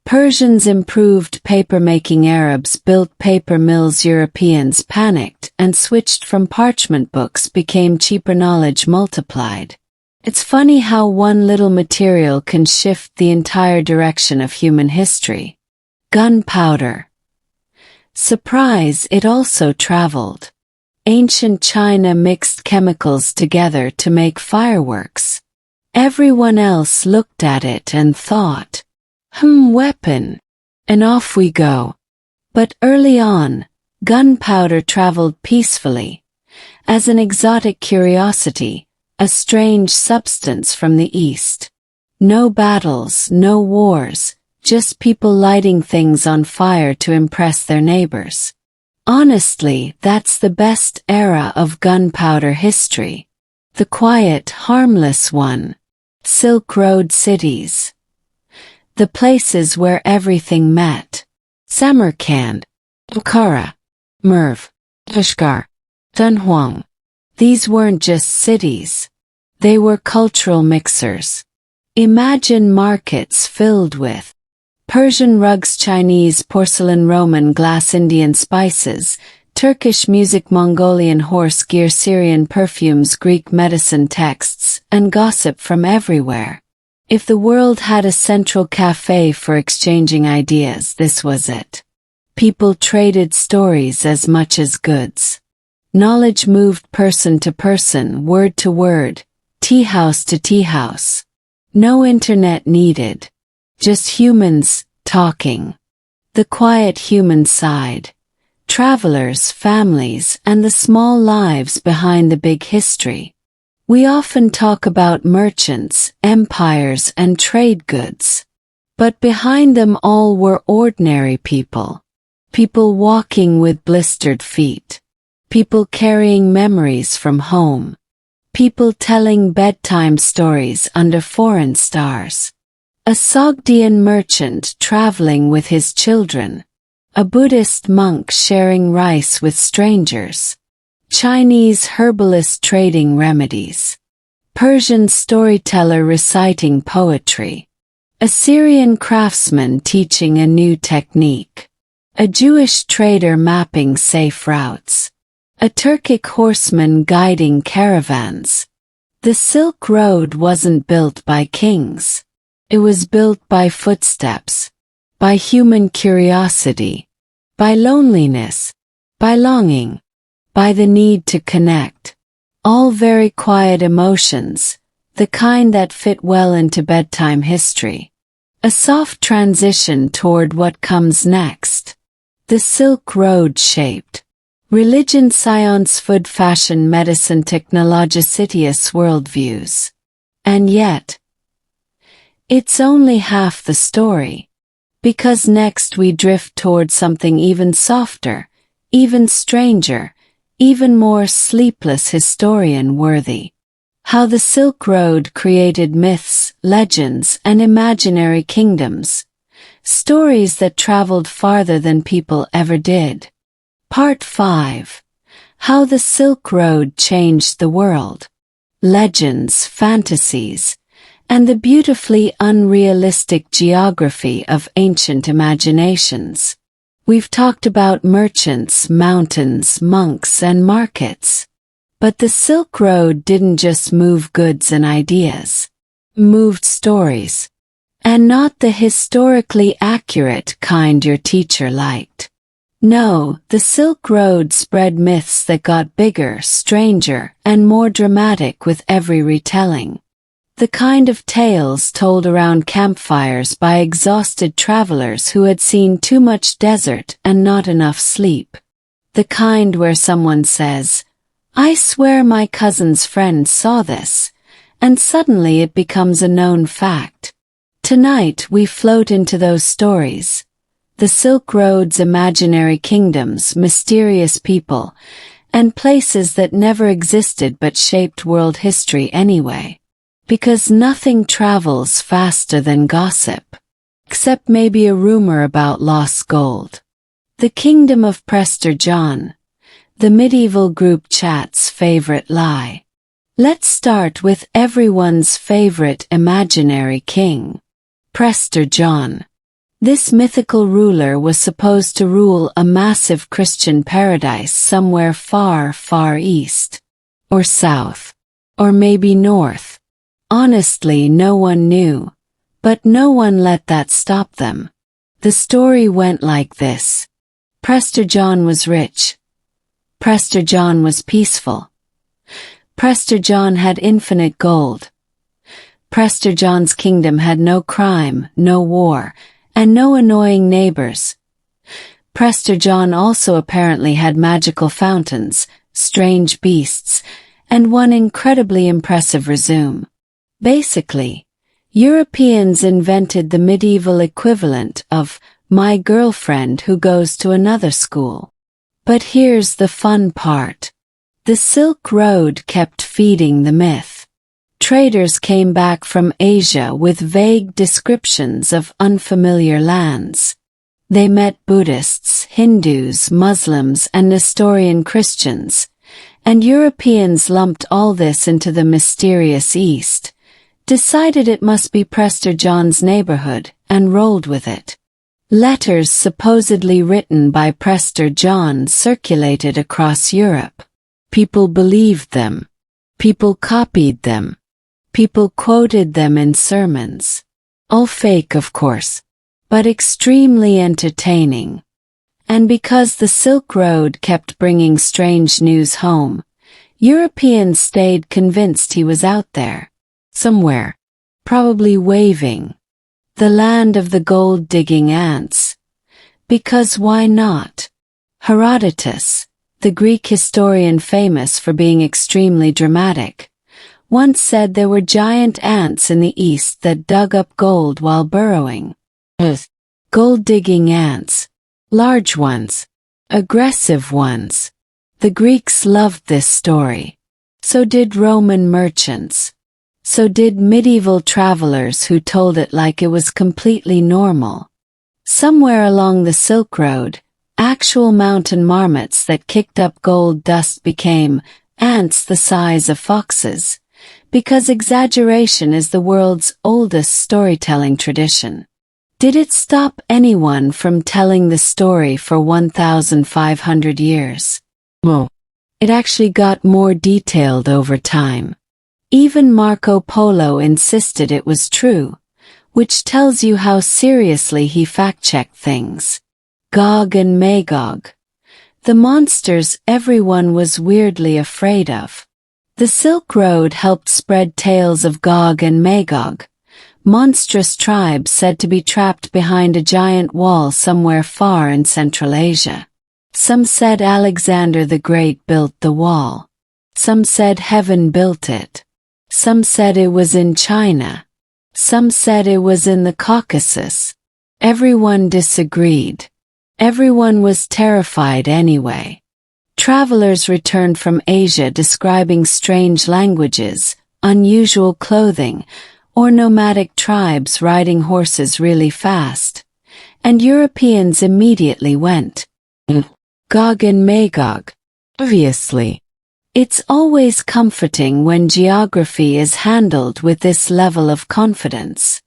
Persians improved paper-making, Arabs built paper mills, Europeans panicked and switched from parchment books, became cheaper, knowledge multiplied. It's funny how one little material can shift the entire direction of human history. Gunpowder. Surprise, it also traveled. Ancient China mixed chemicals together to make fireworks. Everyone else looked at it and thought, weapon. And off we go. But early on, gunpowder traveled peacefully. As an exotic curiosity, a strange substance from the East. No battles, no wars, just people lighting things on fire to impress their neighbors. Honestly, that's the best era of gunpowder history. The quiet, harmless one. Silk Road cities. The places where everything met. Samarkand, Bukhara, Merv, Kashgar, Dunhuang. These weren't just cities. They were cultural mixers. Imagine markets filled with Persian rugs, Chinese porcelain, Roman glass, Indian spices, Turkish music, Mongolian horse gear, Syrian perfumes, Greek medicine texts, and gossip from everywhere. If the world had a central cafe for exchanging ideas, this was it. People traded stories as much as goods. Knowledge moved person to person, word to word, tea house to tea house. No internet needed. Just humans talking. The quiet human side. Travelers, families, and the small lives behind the big history. We often talk about merchants, empires, and trade goods. But behind them all were ordinary people. People walking with blistered feet. People carrying memories from home. People telling bedtime stories under foreign stars. A Sogdian merchant traveling with his children. A Buddhist monk sharing rice with strangers. Chinese herbalist trading remedies. Persian storyteller reciting poetry. A Syrian craftsman teaching a new technique. A Jewish trader mapping safe routes. A Turkic horseman guiding caravans. The Silk Road wasn't built by kings. It was built by footsteps. By human curiosity. By loneliness. By longing. By the need to connect. All very quiet emotions, the kind that fit well into bedtime history. A soft transition toward what comes next. The Silk Road shaped. Religion, science, food, fashion, medicine, technology, cities, worldviews. And yet, it's only half the story. Because next we drift toward something even softer, even stranger, even more sleepless, historian-worthy. How the Silk Road created myths, legends, and imaginary kingdoms. Stories that traveled farther than people ever did. Part 5. How the Silk Road Changed the World. Legends, fantasies, and the beautifully unrealistic geography of ancient imaginations. We've talked about merchants, mountains, monks, and markets. But the Silk Road didn't just move goods and ideas. It moved stories. And not the historically accurate kind your teacher liked. No, the Silk Road spread myths that got bigger, stranger, and more dramatic with every retelling. The kind of tales told around campfires by exhausted travelers who had seen too much desert and not enough sleep. The kind where someone says, "I swear my cousin's friend saw this," and suddenly it becomes a known fact. Tonight we float into those stories. The Silk Road's imaginary kingdoms, mysterious people, and places that never existed but shaped world history anyway. Because nothing travels faster than gossip. Except maybe a rumor about lost gold. The Kingdom of Prester John. The medieval group chat's favorite lie. Let's start with everyone's favorite imaginary king. Prester John. This mythical ruler was supposed to rule a massive Christian paradise somewhere far, far east. Or south. Or maybe north. Honestly, no one knew. But no one let that stop them. The story went like this. Prester John was rich. Prester John was peaceful. Prester John had infinite gold. Prester John's kingdom had no crime, no war, and no annoying neighbors. Prester John also apparently had magical fountains, strange beasts, and one incredibly impressive resume. Basically, Europeans invented the medieval equivalent of my girlfriend who goes to another school. But here's the fun part. The Silk Road kept feeding the myth. Traders came back from Asia with vague descriptions of unfamiliar lands. They met Buddhists, Hindus, Muslims, and Nestorian Christians, and Europeans lumped all this into the mysterious East, decided it must be Prester John's neighborhood, and rolled with it. Letters supposedly written by Prester John circulated across Europe. People believed them. People copied them. People quoted them in sermons. All fake, of course, but extremely entertaining. And because the Silk Road kept bringing strange news home, Europeans stayed convinced he was out there. Somewhere. Probably waving. The land of the gold-digging ants. Because why not? Herodotus, the Greek historian famous for being extremely dramatic, once said there were giant ants in the east that dug up gold while burrowing. Gold-digging ants. Large ones. Aggressive ones. The Greeks loved this story. So did Roman merchants. So did medieval travelers who told it like it was completely normal. Somewhere along the Silk Road, actual mountain marmots that kicked up gold dust became ants the size of foxes. Because exaggeration is the world's oldest storytelling tradition. Did it stop anyone from telling the story for 1,500 years? No. It actually got more detailed over time. Even Marco Polo insisted it was true, which tells you how seriously he fact-checked things. Gog and Magog. The monsters everyone was weirdly afraid of. The Silk Road helped spread tales of Gog and Magog, monstrous tribes said to be trapped behind a giant wall somewhere far in Central Asia. Some said Alexander the Great built the wall. Some said heaven built it. Some said it was in China. Some said it was in the Caucasus. Everyone disagreed. Everyone was terrified anyway. Travelers returned from Asia describing strange languages, unusual clothing, or nomadic tribes riding horses really fast. And Europeans immediately went, Gog and Magog. Obviously. It's always comforting when geography is handled with this level of confidence.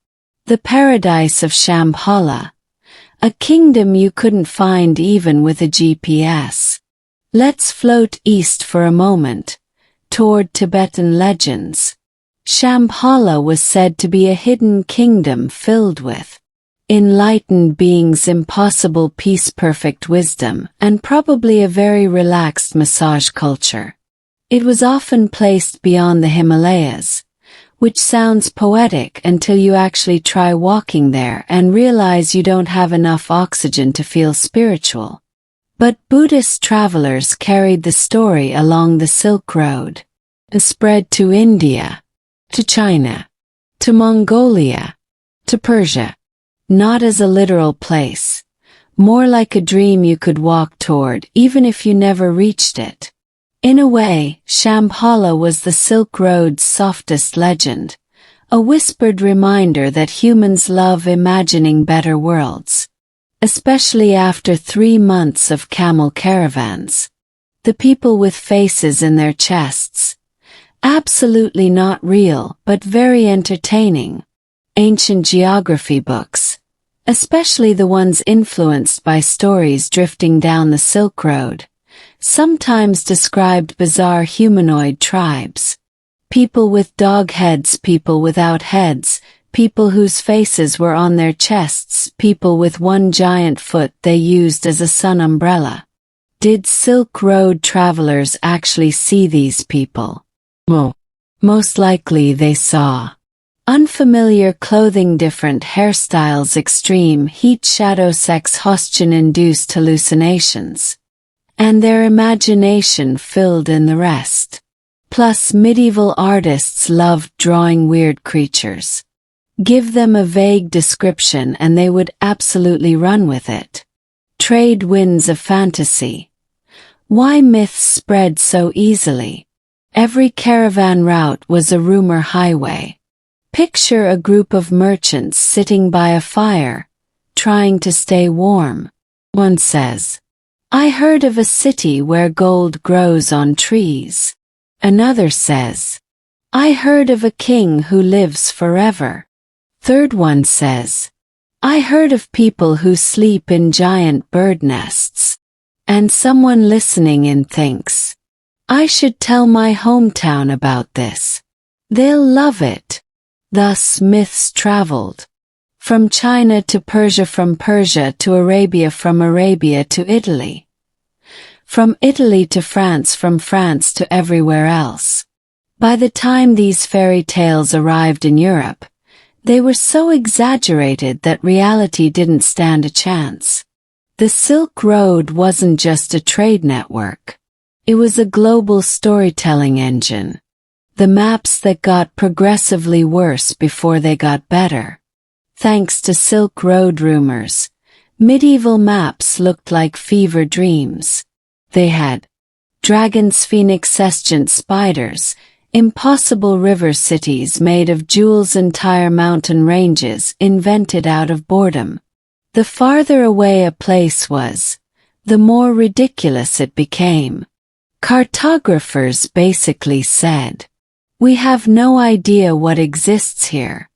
The paradise of Shambhala. A kingdom you couldn't find even with a GPS. Let's float east for a moment, toward Tibetan legends. Shambhala was said to be a hidden kingdom filled with enlightened beings, impossible peace, perfect wisdom, and probably a very relaxed massage culture. It was often placed beyond the Himalayas, which sounds poetic until you actually try walking there and realize you don't have enough oxygen to feel spiritual. But Buddhist travelers carried the story along the Silk Road, and spread to India, to China, to Mongolia, to Persia. Not as a literal place, more like a dream you could walk toward even if you never reached it. In a way, Shambhala was the Silk Road's softest legend, a whispered reminder that humans love imagining better worlds. Especially after 3 months of camel caravans. The people with faces in their chests. Absolutely not real, but very entertaining. Ancient geography books, especially the ones influenced by stories drifting down the Silk Road, sometimes described bizarre humanoid tribes. People with dog heads, people without heads, people whose faces were on their chests, people with one giant foot they used as a sun umbrella. Did Silk Road travelers actually see these people? Most likely they saw unfamiliar clothing, different hairstyles, extreme heat, shadow, sex, oxygen-induced hallucinations. And their imagination filled in the rest. Plus, medieval artists loved drawing weird creatures. Give them a vague description and they would absolutely run with it. Trade winds of fantasy. Why myths spread so easily? Every caravan route was a rumor highway. Picture a group of merchants sitting by a fire, trying to stay warm. One says, "I heard of a city where gold grows on trees." Another says, "I heard of a king who lives forever." Third one says, "I heard of people who sleep in giant bird nests." And someone listening in thinks, "I should tell my hometown about this. They'll love it." Thus myths traveled. From China to Persia, from Persia to Arabia, from Arabia to Italy. From Italy to France, from France to everywhere else. By the time these fairy tales arrived in Europe, they were so exaggerated that reality didn't stand a chance. The Silk Road wasn't just a trade network. It was a global storytelling engine. The maps that got progressively worse before they got better. Thanks to Silk Road rumors, medieval maps looked like fever dreams. They had dragons, phoenix, giant spiders, impossible river cities made of jewels, entire mountain ranges invented out of boredom. The farther away a place was, the more ridiculous it became. Cartographers basically said, "We have no idea what exists here.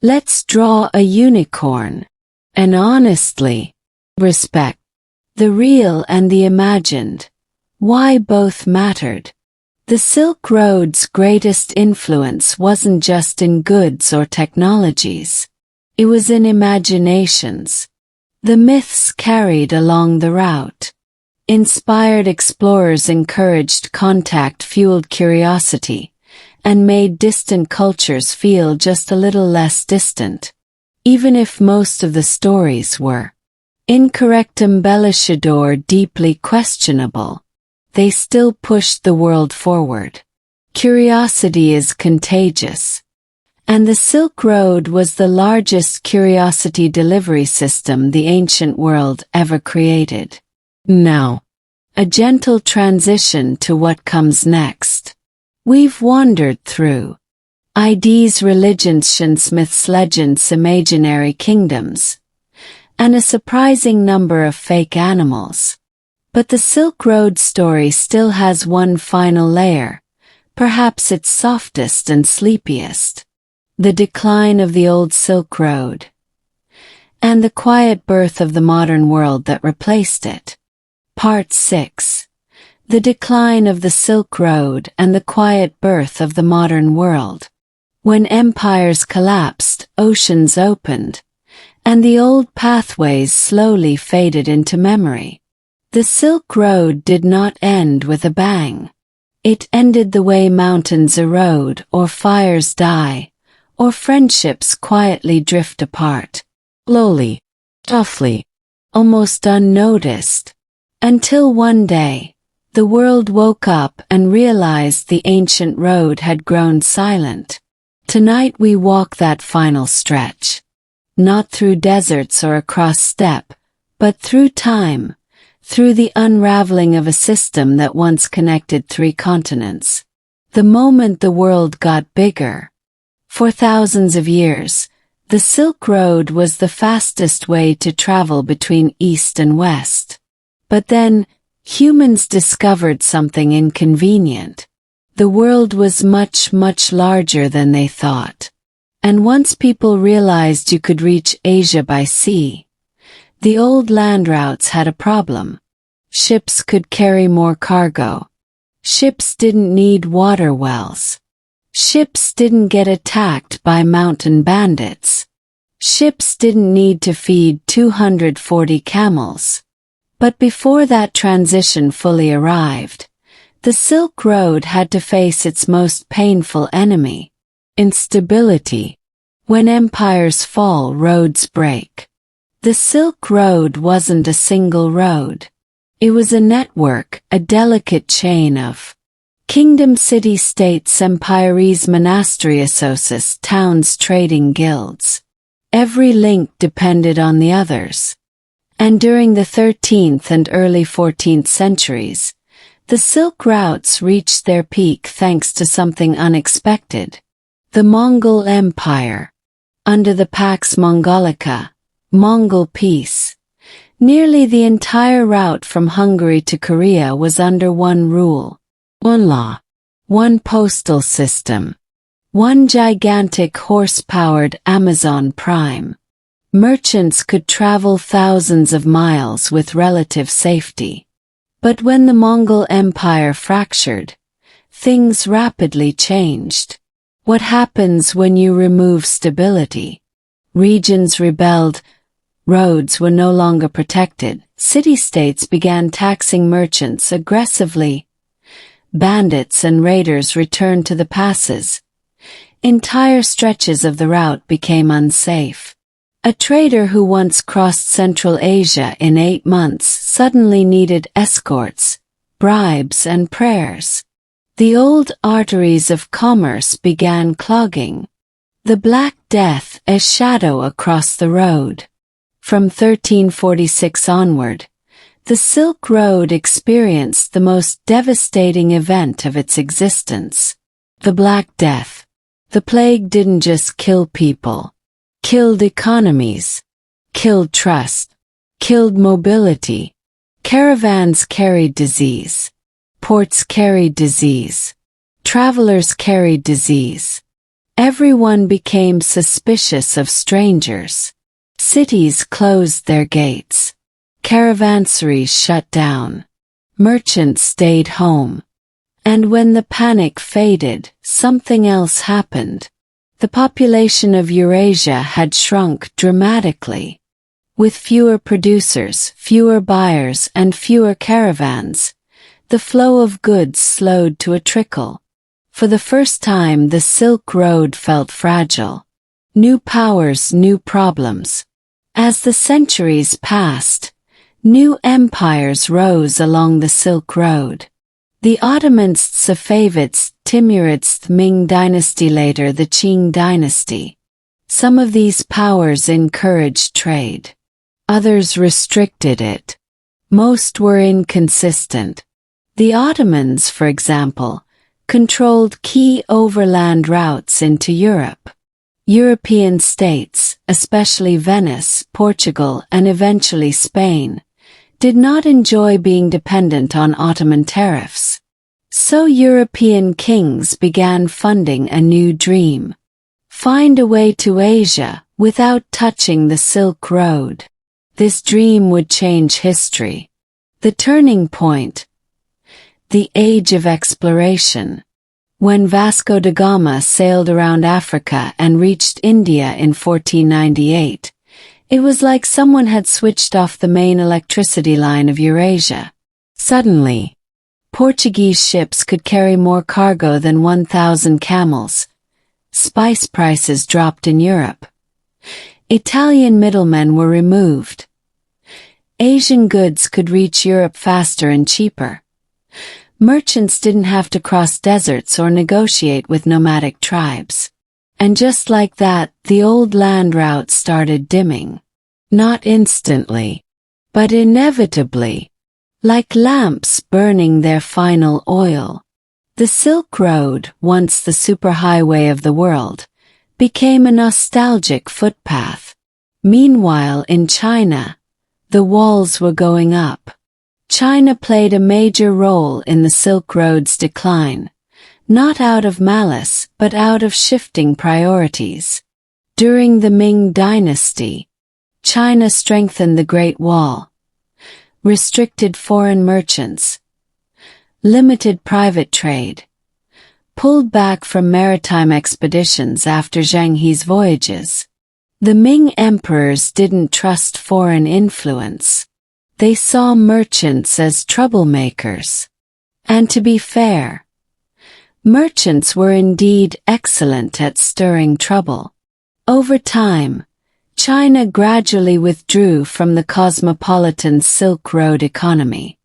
Let's draw a unicorn." And honestly, respect the real and the imagined. Why both mattered. The Silk Road's greatest influence wasn't just in goods or technologies. It was in imaginations. The myths carried along the route. Inspired explorers, encouraged contact, fueled curiosity, and made distant cultures feel just a little less distant. Even if most of the stories were incorrect, embellished, or deeply questionable, they still pushed the world forward. Curiosity is contagious. And the Silk Road was the largest curiosity delivery system the ancient world ever created. Now, a gentle transition to what comes next. We've wandered through ideas, religions, myths, legends, imaginary kingdoms, and a surprising number of fake animals. But the Silk Road story still has one final layer, perhaps its softest and sleepiest. The decline of the old Silk Road, and the quiet birth of the modern world that replaced it. Part 6. The decline of the Silk Road and the quiet birth of the modern world. When empires collapsed, oceans opened, and the old pathways slowly faded into memory. The Silk Road did not end with a bang. It ended the way mountains erode, or fires die, or friendships quietly drift apart. Slowly, softly, almost unnoticed. Until one day, the world woke up and realized the ancient road had grown silent. Tonight we walk that final stretch. Not through deserts or across steppe, but through time, through the unraveling of a system that once connected 3 continents. The moment the world got bigger. For thousands of years, the Silk Road was the fastest way to travel between East and West. But then, humans discovered something inconvenient. The world was much, much larger than they thought. And once people realized you could reach Asia by sea, the old land routes had a problem. Ships could carry more cargo. Ships didn't need water wells. Ships didn't get attacked by mountain bandits. Ships didn't need to feed 240 camels. But before that transition fully arrived, the Silk Road had to face its most painful enemy: instability. When empires fall, roads break. The Silk Road wasn't a single road. It was a network, a delicate chain of kingdom, city-states, empires, monasteriosos, towns, trading guilds. Every link depended on the others. And during the 13th and early 14th centuries, the Silk routes reached their peak thanks to something unexpected: the Mongol Empire. Under the Pax Mongolica, Mongol peace, nearly the entire route from Hungary to Korea was under one rule, one law, one postal system, one gigantic horse-powered Amazon Prime. Merchants could travel thousands of miles with relative safety. But when the Mongol Empire fractured, things rapidly changed. What happens when you remove stability? Regions rebelled, roads were no longer protected, city-states began taxing merchants aggressively. Bandits and raiders returned to the passes. Entire stretches of the route became unsafe. A trader who once crossed Central Asia in 8 months suddenly needed escorts, bribes, and prayers. The old arteries of commerce began clogging. The Black Death, a shadow across the road. From 1346 onward, the Silk Road experienced the most devastating event of its existence: the Black Death. The plague didn't just kill people. Killed economies, killed trust, killed mobility. Caravans carried disease. Ports carried disease. Travelers carried disease. Everyone became suspicious of strangers. Cities closed their gates. Caravanseries shut down. Merchants stayed home. And when the panic faded, something else happened. The population of Eurasia had shrunk dramatically. With fewer producers, fewer buyers, and fewer caravans, the flow of goods slowed to a trickle. For the first time, the Silk Road felt fragile. New powers, new problems. As the centuries passed, new empires rose along the Silk Road. The Ottomans, Safavids, Timurids, Ming dynasty, later the Qing dynasty. Some of these powers encouraged trade. Others restricted it. Most were inconsistent. The Ottomans, for example, controlled key overland routes into Europe. European states, especially Venice, Portugal, and eventually Spain, did not enjoy being dependent on Ottoman tariffs. So European kings began funding a new dream: find a way to Asia without touching the Silk Road. This dream would change history. The turning point. The Age of Exploration. When Vasco da Gama sailed around Africa and reached India in 1498, it was like someone had switched off the main electricity line of Eurasia. Suddenly, Portuguese ships could carry more cargo than 1,000 camels. Spice prices dropped in Europe. Italian middlemen were removed. Asian goods could reach Europe faster and cheaper. Merchants didn't have to cross deserts or negotiate with nomadic tribes. And just like that, the old land route started dimming. Not instantly, but inevitably, like lamps burning their final oil. The Silk Road, once the superhighway of the world, became a nostalgic footpath. Meanwhile, in China, the walls were going up. China played a major role in the Silk Road's decline, not out of malice but out of shifting priorities. During the Ming Dynasty, China strengthened the Great Wall, restricted foreign merchants, limited private trade, pulled back from maritime expeditions after Zhang He's voyages. The Ming emperors didn't trust foreign influence. They saw merchants as troublemakers. And to be fair, merchants were indeed excellent at stirring trouble. Over time, China gradually withdrew from the cosmopolitan Silk Road economy.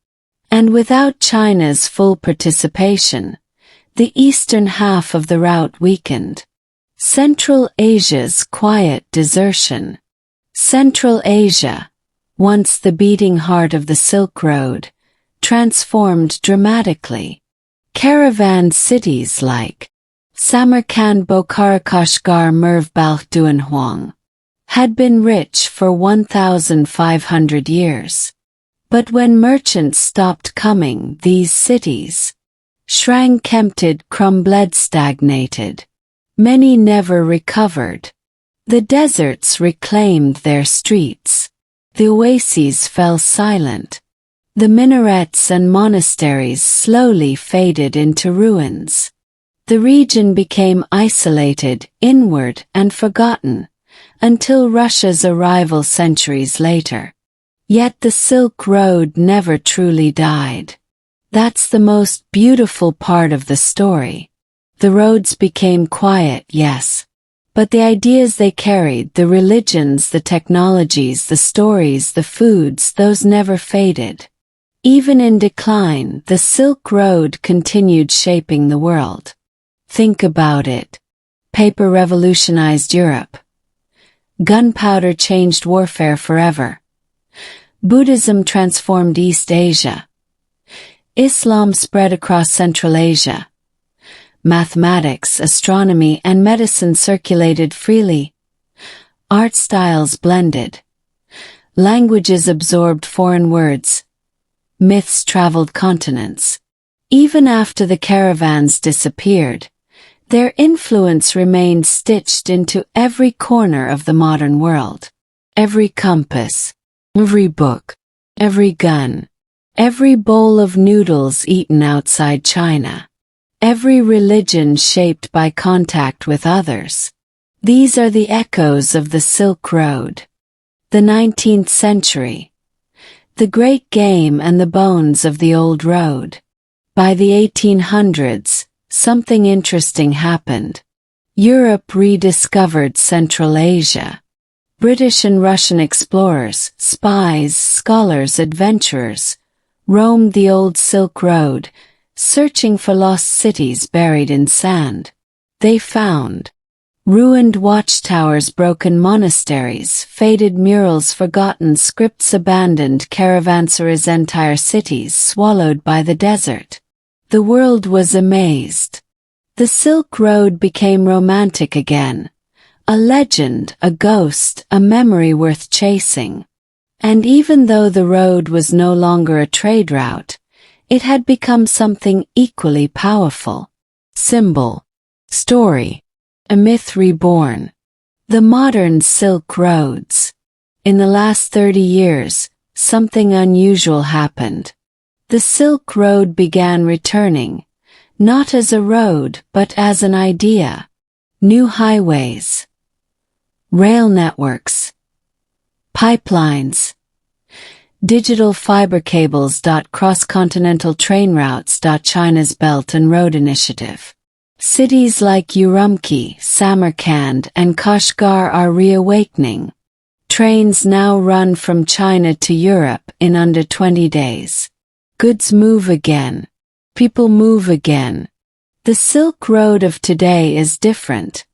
And without China's full participation, the eastern half of the route weakened. Central Asia's quiet desertion. Central Asia, once the beating heart of the Silk Road, transformed dramatically. Caravan cities like Samarkand, Bokhara, Kashgar, Merv, Balkh, Duanhuang had been rich for 1,500 years. But when merchants stopped coming, these cities shrank, emptied, crumbled, stagnated. Many never recovered. The deserts reclaimed their streets. The oases fell silent. The minarets and monasteries slowly faded into ruins. The region became isolated, inward, and forgotten, until Russia's arrival centuries later. Yet the Silk Road never truly died. That's the most beautiful part of the story. The roads became quiet, yes. But the ideas they carried, the religions, the technologies, the stories, the foods, those never faded. Even in decline, the Silk Road continued shaping the world. Think about it. Paper revolutionized Europe. Gunpowder changed warfare forever. Buddhism transformed East Asia. Islam spread across Central Asia. Mathematics, astronomy, and medicine circulated freely. Art styles blended. Languages absorbed foreign words. Myths traveled continents. Even after the caravans disappeared, their influence remained stitched into every corner of the modern world. Every compass, every book, every gun, every bowl of noodles eaten outside China, every religion shaped by contact with others. These are the echoes of the Silk Road. The 19th century. The Great Game and the bones of the old road. By the 1800s, something interesting happened. Europe rediscovered Central Asia. British and Russian explorers, spies, scholars, adventurers roamed the old Silk Road, searching for lost cities buried in sand. They found ruined watchtowers, broken monasteries, faded murals, forgotten scripts, abandoned caravanserais, entire cities swallowed by the desert. The world was amazed. The Silk Road became romantic again. A legend, a ghost, a memory worth chasing. And even though the road was no longer a trade route, it had become something equally powerful. Symbol, story, a myth reborn. The modern Silk Roads. In the last 30 years, something unusual happened. The Silk Road began returning, not as a road but as an idea. New highways, rail networks, pipelines, digital fiber cables. Cross-continental train routes. China's Belt and Road Initiative. Cities like Urumqi, Samarkand, and Kashgar are reawakening. Trains now run from China to Europe in under 20 days. Goods move again. People move again. The Silk Road of today is different.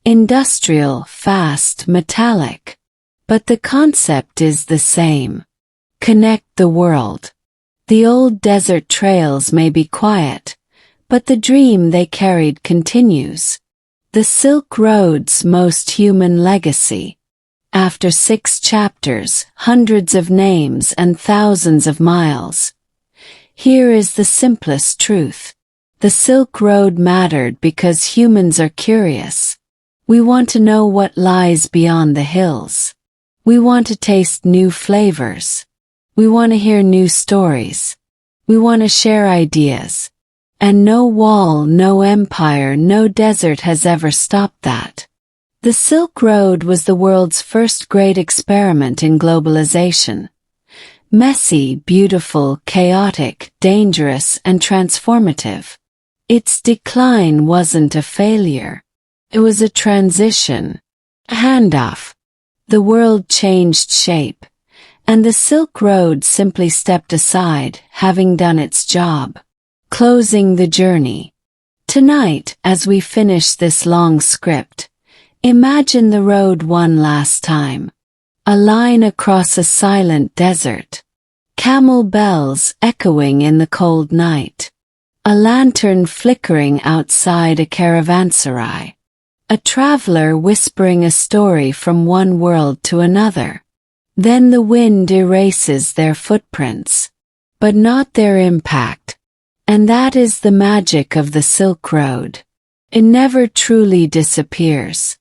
Industrial, fast, metallic. But the concept is the same. Connect the world. The old desert trails may be quiet, but the dream they carried continues. The Silk Road's most human legacy. After 6 chapters, hundreds of names and thousands of miles. Here is the simplest truth. The Silk Road mattered because humans are curious. We want to know what lies beyond the hills. We want to taste new flavors. We want to hear new stories. We want to share ideas. And no wall, no empire, no desert has ever stopped that. The Silk Road was the world's first great experiment in globalization. Messy, beautiful, chaotic, dangerous, and transformative. Its decline wasn't a failure. It was a transition, a handoff. The world changed shape, and the Silk Road simply stepped aside, having done its job. Closing the journey. Tonight, as we finish this long script, imagine the road one last time. A line across a silent desert. Camel bells echoing in the cold night. A lantern flickering outside a caravanserai. A traveler whispering a story from one world to another. Then the wind erases their footprints, but not their impact. And that is the magic of the Silk Road. It never truly disappears.